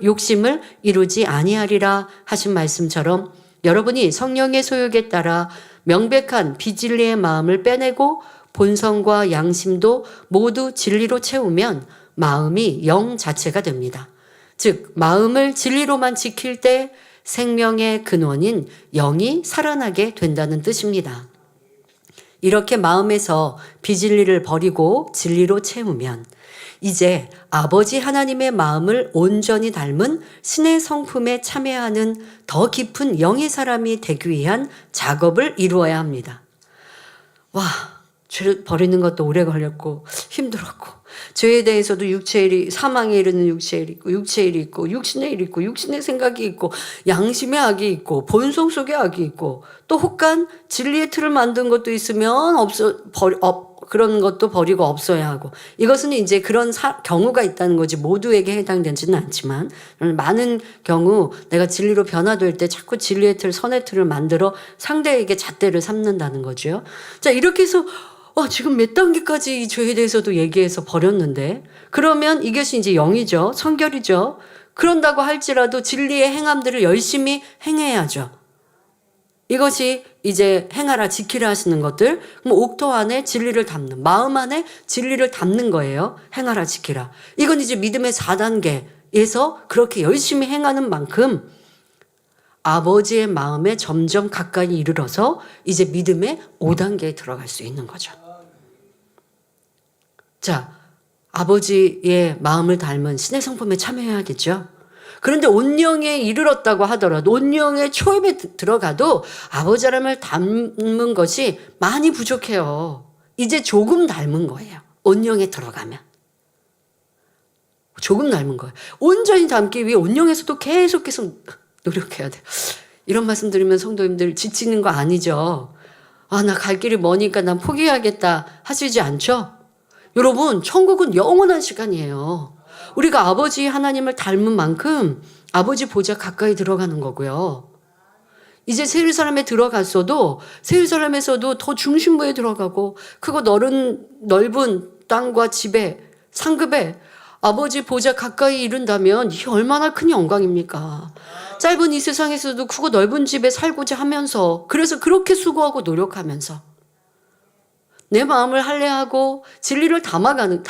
욕심을 이루지 아니하리라 하신 말씀처럼 여러분이 성령의 소욕에 따라 명백한 비진리의 마음을 빼내고 본성과 양심도 모두 진리로 채우면 마음이 영 자체가 됩니다. 즉 마음을 진리로만 지킬 때 생명의 근원인 영이 살아나게 된다는 뜻입니다. 이렇게 마음에서 비진리를 버리고 진리로 채우면 이제 아버지 하나님의 마음을 온전히 닮은 신의 성품에 참여하는 더 깊은 영의 사람이 되기 위한 작업을 이루어야 합니다. 와, 죄를 버리는 것도 오래 걸렸고 힘들었고 죄에 대해서도 사망에 이르는 육체의 일 있고 육체의 일이 있고 육신의 일이 있고 육신의 생각이 있고 양심의 악이 있고 본성 속의 악이 있고 또 혹간 진리의 틀을 만든 것도 있으면 그런 것도 버리고 없어야 하고 이것은 이제 그런 경우가 있다는 거지 모두에게 해당되지는 않지만 많은 경우 내가 진리로 변화될 때 자꾸 진리의 틀, 선의 틀을 만들어 상대에게 잣대를 삼는다는 거죠. 자, 이렇게 해서 지금 몇 단계까지 이 죄에 대해서도 얘기해서 버렸는데 그러면 이것이 이제 영이죠. 성결이죠. 그런다고 할지라도 진리의 행함들을 열심히 행해야죠. 이것이 이제 행하라 지키라 하시는 것들, 그럼 옥토 안에 진리를 담는, 마음 안에 진리를 담는 거예요. 행하라 지키라. 이건 이제 믿음의 4단계에서 그렇게 열심히 행하는 만큼 아버지의 마음에 점점 가까이 이르러서 이제 믿음의 5단계에 들어갈 수 있는 거죠. 자, 아버지의 마음을 닮은 신의 성품에 참여해야겠죠. 그런데 온영에 이르렀다고 하더라도 온영의 초입에 들어가도 아버지 하나님을 닮은 것이 많이 부족해요. 이제 조금 닮은 거예요. 온영에 들어가면. 조금 닮은 거예요. 온전히 닮기 위해 온영에서도 계속해서 노력해야 돼요. 이런 말씀 드리면 성도님들 지치는 거 아니죠. 아, 나 갈 길이 머니까 난 포기해야겠다 하시지 않죠? 여러분, 천국은 영원한 시간이에요. 우리가 아버지 하나님을 닮은 만큼 아버지 보좌 가까이 들어가는 거고요. 이제 새 예루살렘에 들어갔어도 새 예루살렘에서도 더 중심부에 들어가고 크고 넓은 땅과 집에 상급에 아버지 보좌 가까이 이른다면 이게 얼마나 큰 영광입니까? 짧은 이 세상에서도 크고 넓은 집에 살고자 하면서 그래서 그렇게 수고하고 노력하면서 내 마음을 할례하고 진리를 담아가는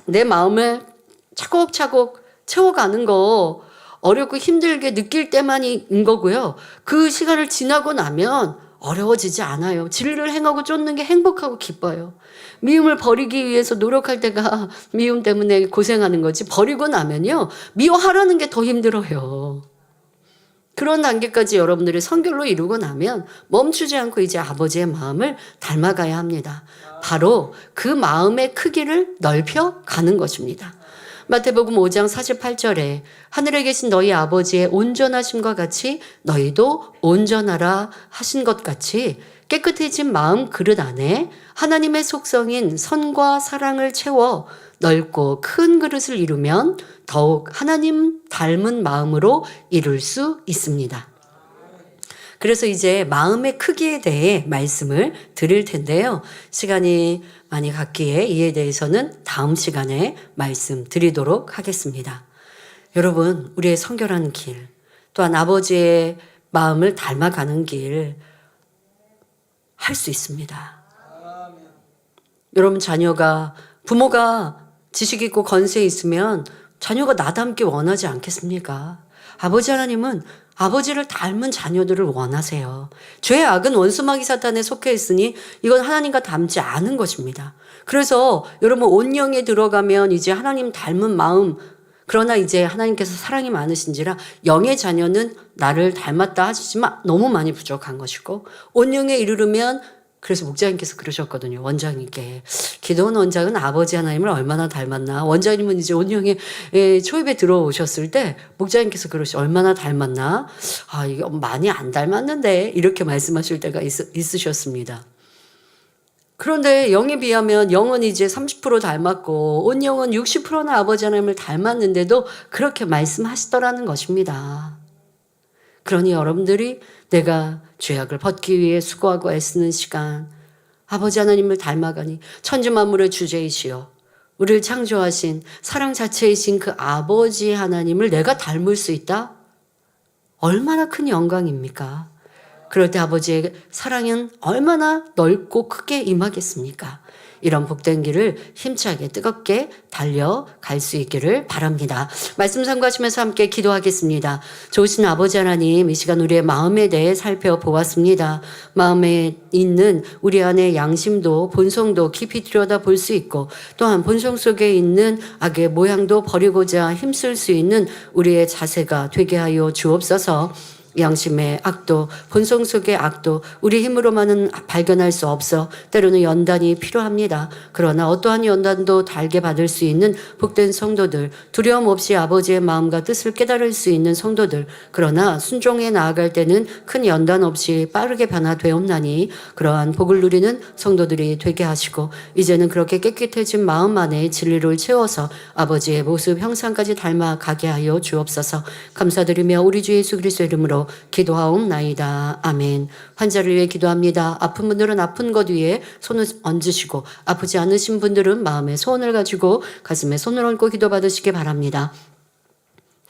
내 마음을 차곡차곡 채워가는 거 어렵고 힘들게 느낄 때만인 거고요. 그 시간을 지나고 나면 어려워지지 않아요. 진리를 행하고 쫓는 게 행복하고 기뻐요. 미움을 버리기 위해서 노력할 때가 미움 때문에 고생하는 거지 버리고 나면요. 미워하라는 게 더 힘들어요. 그런 단계까지 여러분들이 성결로 이루고 나면 멈추지 않고 이제 아버지의 마음을 닮아가야 합니다. 바로 그 마음의 크기를 넓혀 가는 것입니다. 마태복음 5장 48절에 하늘에 계신 너희 아버지의 온전하심과 같이 너희도 온전하라 하신 것 같이 깨끗해진 마음 그릇 안에 하나님의 속성인 선과 사랑을 채워 넓고 큰 그릇을 이루면 더욱 하나님 닮은 마음으로 이룰 수 있습니다. 그래서 이제 마음의 크기에 대해 말씀을 드릴 텐데요. 시간이 많이 갔기에 이에 대해서는 다음 시간에 말씀드리도록 하겠습니다. 여러분, 우리의 성결한 길, 또한 아버지의 마음을 닮아가는 길 할 수 있습니다. 여러분, 부모가 지식 있고 건세 있으면 자녀가 나 닮기 원하지 않겠습니까? 아버지 하나님은 아버지를 닮은 자녀들을 원하세요. 죄의 악은 원수마귀 사탄에 속해 있으니 이건 하나님과 닮지 않은 것입니다. 그래서 여러분 온영에 들어가면 이제 하나님 닮은 마음, 그러나 이제 하나님께서 사랑이 많으신지라 영의 자녀는 나를 닮았다 하시지만 너무 많이 부족한 것이고 온영에 이르르면 그래서 목자님께서 그러셨거든요. 원장님께. 기도원 원장은 아버지 하나님을 얼마나 닮았나. 원장님은 이제 온영의 초입에 들어오셨을 때 목자님께서 얼마나 닮았나. 아, 이거 많이 안 닮았는데 이렇게 말씀하실 때가 있으셨습니다. 그런데 영에 비하면 영은 이제 30% 닮았고 온영은 60%나 아버지 하나님을 닮았는데도 그렇게 말씀하시더라는 것입니다. 그러니 여러분들이 내가 죄악을 벗기 위해 수고하고 애쓰는 시간 아버지 하나님을 닮아가니 천지만물의 주제이시여 우리를 창조하신 사랑 자체이신 그 아버지 하나님을 내가 닮을 수 있다? 얼마나 큰 영광입니까? 그럴 때 아버지의 사랑은 얼마나 넓고 크게 임하겠습니까? 이런 복된 길을 힘차게 뜨겁게 달려갈 수 있기를 바랍니다. 말씀 sam고하시면서 함께 기도하겠습니다. 좋으신 아버지 하나님, 이 시간 우리의 마음에 대해 살펴보았습니다. 마음에 있는 우리 안의 양심도 본성도 깊이 들여다볼 수 있고 또한 본성 속에 있는 악의 모양도 버리고자 힘쓸 수 있는 우리의 자세가 되게 하여 주옵소서. 양심의 악도 본성 속의 악도 우리 힘으로만은 발견할 수 없어 때로는 연단이 필요합니다. 그러나 어떠한 연단도 달게 받을 수 있는 복된 성도들, 두려움 없이 아버지의 마음과 뜻을 깨달을 수 있는 성도들, 그러나 순종해 나아갈 때는 큰 연단 없이 빠르게 변화되옵나니 그러한 복을 누리는 성도들이 되게 하시고 이제는 그렇게 깨끗해진 마음 안에 진리를 채워서 아버지의 모습 형상까지 닮아가게 하여 주옵소서. 감사드리며 우리 주 예수 그리스도의 이름으로 기도하옵나이다. 아멘. 환자를 위해 기도합니다. 아픈 분들은 아픈 것 위에 손을 얹으시고 아프지 않으신 분들은 마음에 소원을 가지고 가슴에 손을 얹고 기도받으시기 바랍니다.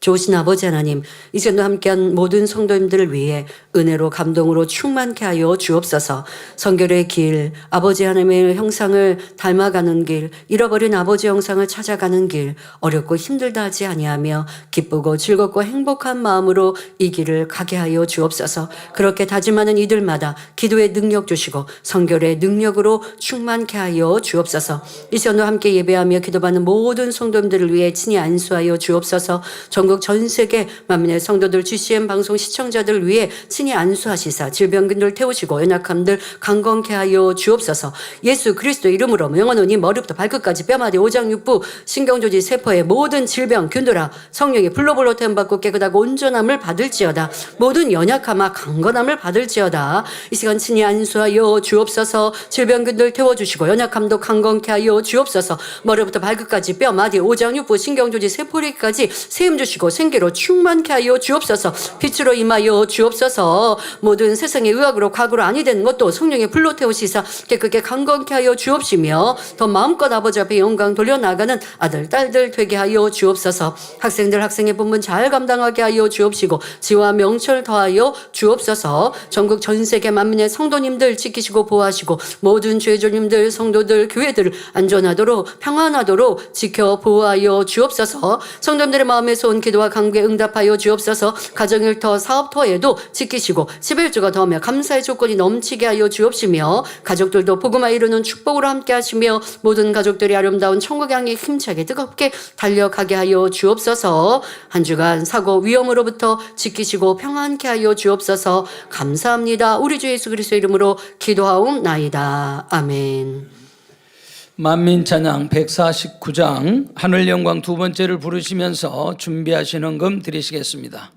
좋으신 아버지 하나님, 이 시간도 함께한 모든 성도님들을 위해 은혜로 감동으로 충만케 하여 주옵소서. 성결의 길, 아버지 하나님의 형상을 닮아가는 길, 잃어버린 아버지 형상을 찾아가는 길, 어렵고 힘들다 하지 아니하며 기쁘고 즐겁고 행복한 마음으로 이 길을 가게 하여 주옵소서. 그렇게 다짐하는 이들마다 기도의 능력 주시고 성결의 능력으로 충만케 하여 주옵소서. 이 시간도 함께 예배하며 기도받는 모든 성도님들을 위해 친히 안수하여 주옵소서. 전국 전 세계 만민의 성도들, GCN 방송 시청자들 위해 친히 안수하시사 질병균들 태우시고 연약함들 강건케 하여 주옵소서. 예수 그리스도 이름으로 영원히 머리부터 발끝까지 뼈마디 오장육부 신경조직 세포의 모든 질병 균들아 성령의 불로불로 태움받고 깨끗하고 온전함을 받을지어다. 모든 연약함아 강건함을 받을지어다. 이 시간 친히 안수하여 주옵소서. 질병균들 태워주시고 연약함도 강건케 하여 주옵소서. 머리부터 발끝까지 뼈마디 오장육부 신경조직 세포리까지 세움 주시고 생기로 충만케 하여 주옵소서. 빛으로 임하여 주옵소서. 모든 세상의 의학으로 과거로 아니 되는 것도 성령의 불로 태우시사 깨끗게 강건케 하여 주옵시며 더 마음껏 아버지 앞에 영광 돌려나가는 아들 딸들 되게 하여 주옵소서. 학생들 학생의 본분 잘 감당하게 하여 주옵시고 지와 명철 더하여 주옵소서. 전국 전 세계 만민의 성도님들 지키시고 보호하시고 모든 죄조님들 성도들 교회들을 안전하도록 평안하도록 지켜 보호하여 주옵소서. 성도님들의 마음에서 온 기도와 간구에 응답하여 주옵소서. 가정일터 사업터에도 지키시고 11주가 더하며 감사의 조건이 넘치게 하여 주옵시며 가족들도 복음화 이루는 축복으로 함께 하시며 모든 가족들이 아름다운 천국의 향에 힘차게 뜨겁게 달려가게 하여 주옵소서. 한 주간 사고 위험으로부터 지키시고 평안케 하여 주옵소서. 감사합니다. 우리 주 예수 그리스도 이름으로 기도하옵나이다. 아멘. 만민 찬양 149장 하늘 영광 두 번째를 부르시면서 준비하시는 금 드리시겠습니다.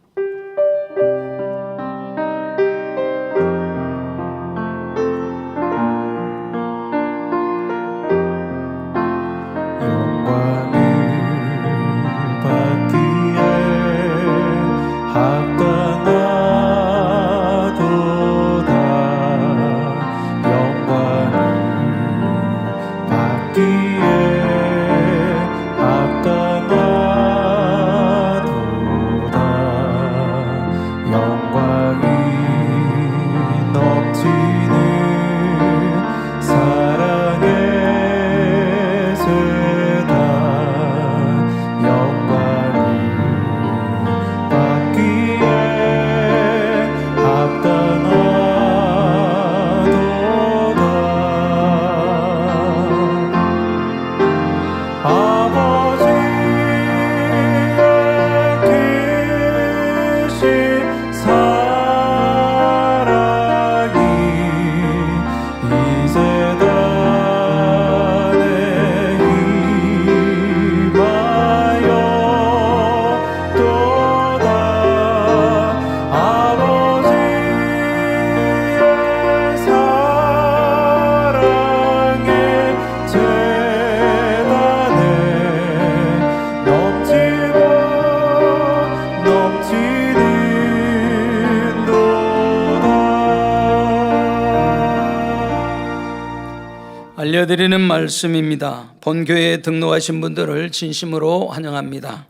알려드리는 말씀입니다. 본교회에 등록하신 분들을 진심으로 환영합니다.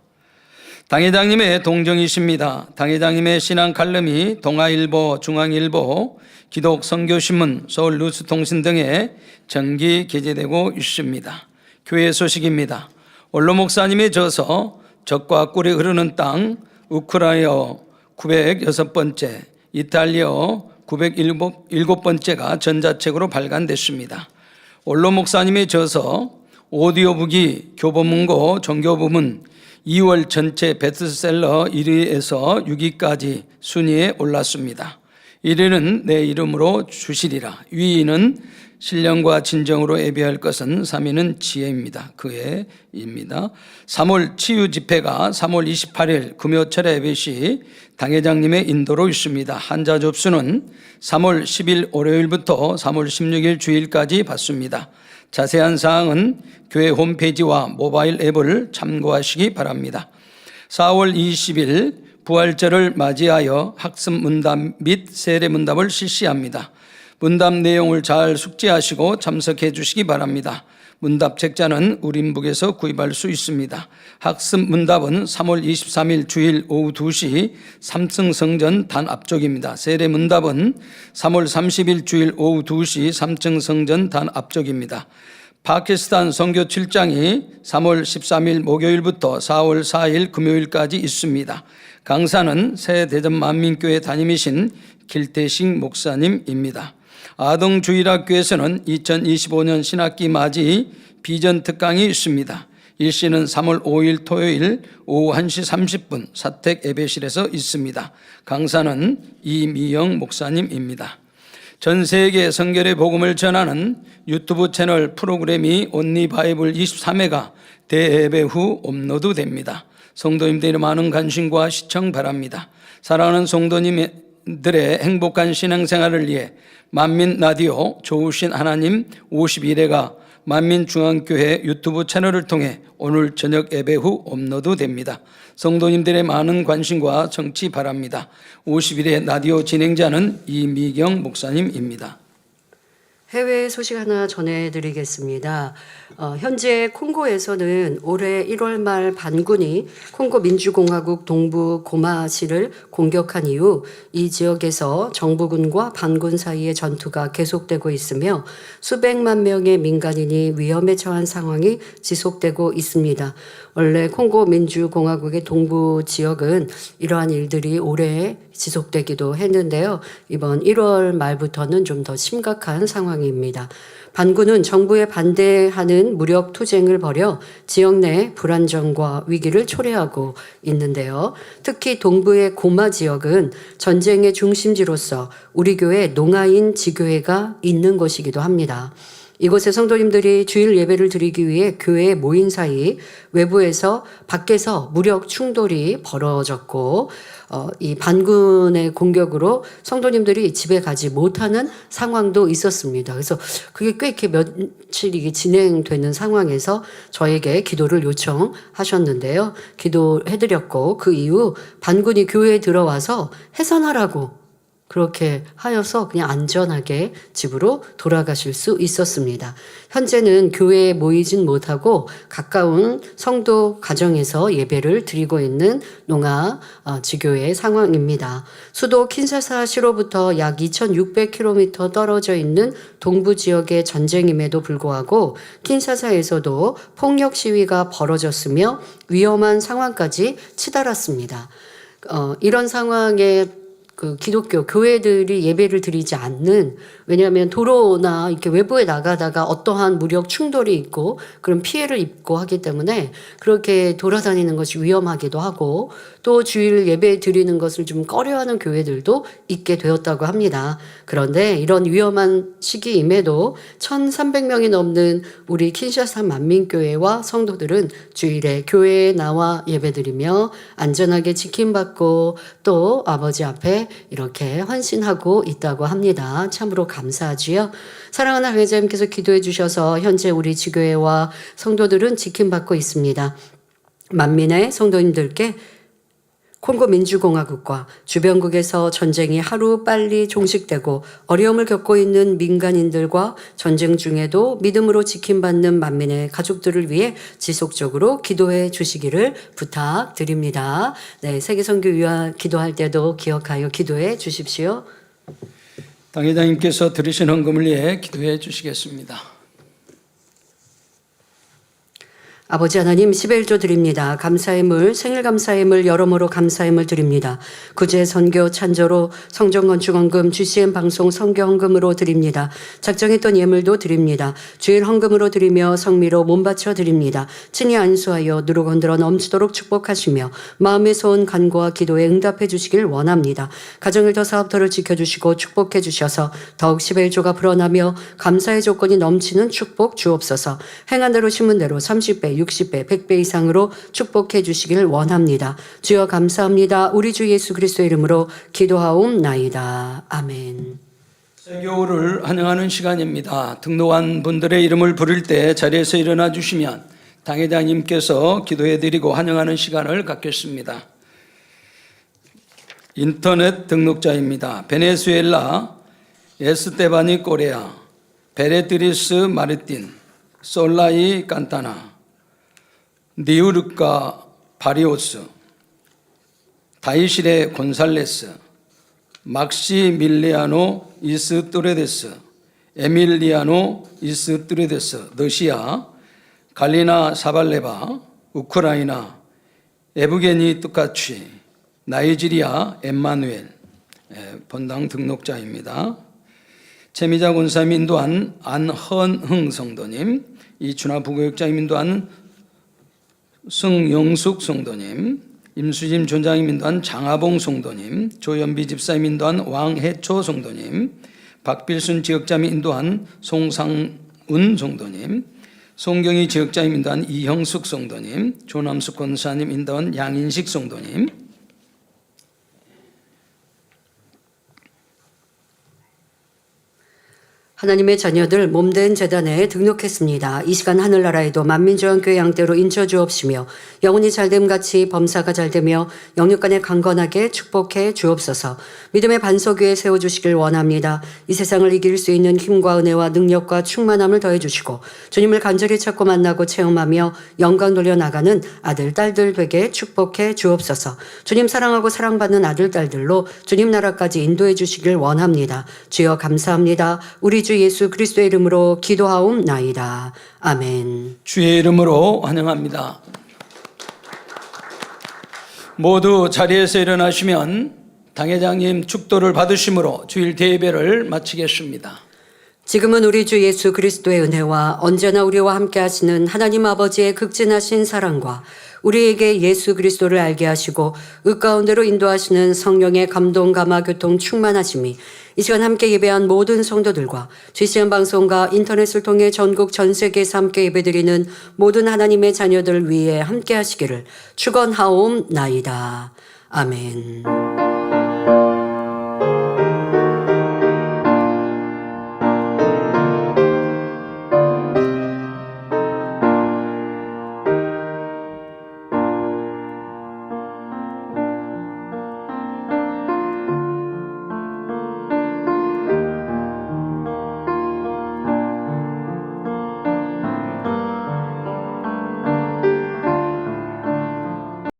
당회장님의 동정이십니다. 당회장님의 신앙 칼럼이 동아일보, 중앙일보, 기독선교신문, 서울뉴스통신 등에 정기 게재되고 있습니다. 교회 소식입니다. 원로 목사님의 저서 적과 꿀이 흐르는 땅, 우크라이나어 906번째, 이탈리아어 907번째가 전자책으로 발간됐습니다. 원로 목사님의 저서 오디오북이 교보문고 종교부문 2월 전체 베스트셀러 1위에서 6위까지 순위에 올랐습니다. 1위는 내 이름으로 주시리라. 2위는 신령과 진정으로 예배할 것은 3위는 지혜입니다. 그애입니다. 3월 치유 집회가 3월 28일 금요철 예배 시 당회장님의 인도로 있습니다. 한자 접수는 3월 10일 월요일부터 3월 16일 주일까지 받습니다. 자세한 사항은 교회 홈페이지와 모바일 앱을 참고하시기 바랍니다. 4월 20일 부활절을 맞이하여 학습 문답 및 세례 문답을 실시합니다. 문답 내용을 잘 숙지하시고 참석해 주시기 바랍니다. 문답 책자는 우린북에서 구입할 수 있습니다. 학습 문답은 3월 23일 주일 오후 2시 3층 성전 단 앞쪽입니다. 세례 문답은 3월 30일 주일 오후 2시 3층 성전 단 앞쪽입니다. 파키스탄 선교 출장이 3월 13일 목요일부터 4월 4일 금요일까지 있습니다. 강사는 새 대전 만민교회 담임이신 길태식 목사님입니다. 아동주일학교에서는 2025년 신학기 맞이 비전 특강이 있습니다. 일시는 3월 5일 토요일 오후 1시 30분 사택 예배실에서 있습니다. 강사는 이미영 목사님입니다. 전 세계 성결의 복음을 전하는 유튜브 채널 프로그램이 온리 바이블 23회가 대예배 후 업로드됩니다. 성도님들의 많은 관심과 시청 바랍니다. 사랑하는 성도님들의 행복한 신앙생활을 위해 만민 라디오 좋으신 하나님 51회가 만민중앙교회 유튜브 채널을 통해 오늘 저녁 예배 후 업로드됩니다. 성도님들의 많은 관심과 청취 바랍니다. 51회 라디오 진행자는 이미경 목사님입니다. 해외 소식 하나 전해드리겠습니다. 현재 콩고에서는 올해 1월 말 반군이 콩고 민주공화국 동부 고마시를 공격한 이후 이 지역에서 정부군과 반군 사이의 전투가 계속되고 있으며 수백만 명의 민간인이 위험에 처한 상황이 지속되고 있습니다. 원래 콩고 민주공화국의 동부 지역은 이러한 일들이 오래 지속되기도 했는데요. 이번 1월 말부터는 좀 더 심각한 상황입니다. 반군은 정부에 반대하는 무력 투쟁을 벌여 지역 내 불안정과 위기를 초래하고 있는데요. 특히 동부의 고마 지역은 전쟁의 중심지로서 우리 교회 농아인 지교회가 있는 곳이기도 합니다. 이곳에 성도님들이 주일 예배를 드리기 위해 교회에 모인 사이 외부에서 밖에서 무력 충돌이 벌어졌고 이 반군의 공격으로 성도님들이 집에 가지 못하는 상황도 있었습니다. 그래서 그게 꽤 이렇게 며칠이 진행되는 상황에서 저에게 기도를 요청하셨는데요. 기도해드렸고 그 이후 반군이 교회에 들어와서 해산하라고 그렇게 하여서 그냥 안전하게 집으로 돌아가실 수 있었습니다. 현재는 교회에 모이진 못하고 가까운 성도 가정에서 예배를 드리고 있는 농아 지교의 상황입니다. 수도 킨샤사시로부터 약 2,600km 떨어져 있는 동부 지역의 전쟁임에도 불구하고 킨샤사에서도 폭력 시위가 벌어졌으며 위험한 상황까지 치달았습니다. 이런 상황에 그 기독교 교회들이 예배를 드리지 않는, 왜냐하면 도로나 이렇게 외부에 나가다가 어떠한 무력 충돌이 있고 그런 피해를 입고 하기 때문에 그렇게 돌아다니는 것이 위험하기도 하고 또 주일 예배 드리는 것을 좀 꺼려하는 교회들도 있게 되었다고 합니다. 그런데 이런 위험한 시기임에도 1,300명이 넘는 우리 킨샤사 만민교회와 성도들은 주일에 교회에 나와 예배드리며 안전하게 지킴받고 또 아버지 앞에 이렇게 헌신하고 있다고 합니다. 참으로 감사하지요. 사랑하는 회장님께서 기도해 주셔서 현재 우리 지교회와 성도들은 지킴받고 있습니다. 만민의 성도님들께 콩고 민주공화국과 주변국에서 전쟁이 하루 빨리 종식되고 어려움을 겪고 있는 민간인들과 전쟁 중에도 믿음으로 지킴받는 만민의 가족들을 위해 지속적으로 기도해 주시기를 부탁드립니다. 네, 세계선교위원 기도할 때도 기억하여 기도해 주십시오. 당회장님께서 들으신 헌금을 위해 기도해 주시겠습니다. 아버지 하나님 11조 드립니다. 감사의 물, 생일 감사의 물, 여러모로 감사의 물 드립니다. 구제 선교 찬조로 성전 건축 헌금, GCN 방송 선교 헌금으로 드립니다. 작정했던 예물도 드립니다. 주일 헌금으로 드리며 성미로 몸바쳐 드립니다. 친히 안수하여 누룩 흔들어 넘치도록 축복하시며 마음의 소원 간구와 기도에 응답해 주시길 원합니다. 가정을 더 사업터를 지켜주시고 축복해 주셔서 더욱 11조가 불어나며 감사의 조건이 넘치는 축복 주옵소서. 행한 대로 심은 대로 30배, 60배, 100배 이상으로 축복해 주시길 원합니다. 주여 감사합니다. 우리 주 예수 그리스도의 이름으로 기도하옵나이다. 아멘. 세교를 환영하는 시간입니다. 등록한 분들의 이름을 부를 때 자리에서 일어나 주시면 당회장님께서 기도해 드리고 환영하는 시간을 갖겠습니다. 인터넷 등록자입니다. 베네수엘라, 에스테바니 꼬레아, 베레트리스 마르틴, 솔라이 깐타나, 니우르카 바리오스, 다이시레 곤살레스, 막시 밀리아노 이스뚜레데스, 에밀리아노 이스뚜레데스, 러시아, 갈리나 사발레바, 우크라이나, 에브게니 뚜카치, 나이지리아 엠마누엘, 본당 등록자입니다. 최미자 권사님 인도한 안헌흥 성도님, 이춘하 부교육자님 인도한 승영숙 성도님, 임수진 존장님 인도한 장하봉 성도님, 조연비 집사님 인도한 왕해초 성도님, 박빌순 지역자님 인도한 송상운 성도님, 송경희 지역자님 인도한 이형숙 성도님, 조남숙 권사님 인도한 양인식 성도님, 하나님의 자녀들 몸된 재단에 등록했습니다. 이 시간 하늘나라에도 만민조항교회 양떼로 인쳐주옵시며 영혼이 잘됨같이 범사가 잘되며 영육간에 강건하게 축복해 주옵소서. 믿음의 반석 위에 세워주시길 원합니다. 이 세상을 이길 수 있는 힘과 은혜와 능력과 충만함을 더해주시고 주님을 간절히 찾고 만나고 체험하며 영광 돌려나가는 아들 딸들 되게 축복해 주옵소서. 주님 사랑하고 사랑받는 아들 딸들로 주님 나라까지 인도해 주시길 원합니다. 주여 감사합니다. 우리 주 예수 그리스도의 이름으로 기도하옵나이다. 아멘. 주의 이름으로 환영합니다. 모두 자리에서 일어나시면 당회장님 축도를 받으심으로 주일 대예배를 마치겠습니다. 지금은 우리 주 예수 그리스도의 은혜와 언제나 우리와 함께 하시는 하나님 아버지의 극진하신 사랑과 우리에게 예수 그리스도를 알게 하시고 의 가운데로 인도하시는 성령의 감동 감화 교통 충만하심이 이 시간 함께 예배한 모든 성도들과 GCN 방송과 인터넷을 통해 전국 전 세계에서 함께 예배드리는 모든 하나님의 자녀들 위에 함께 하시기를 축원하옵나이다. 아멘.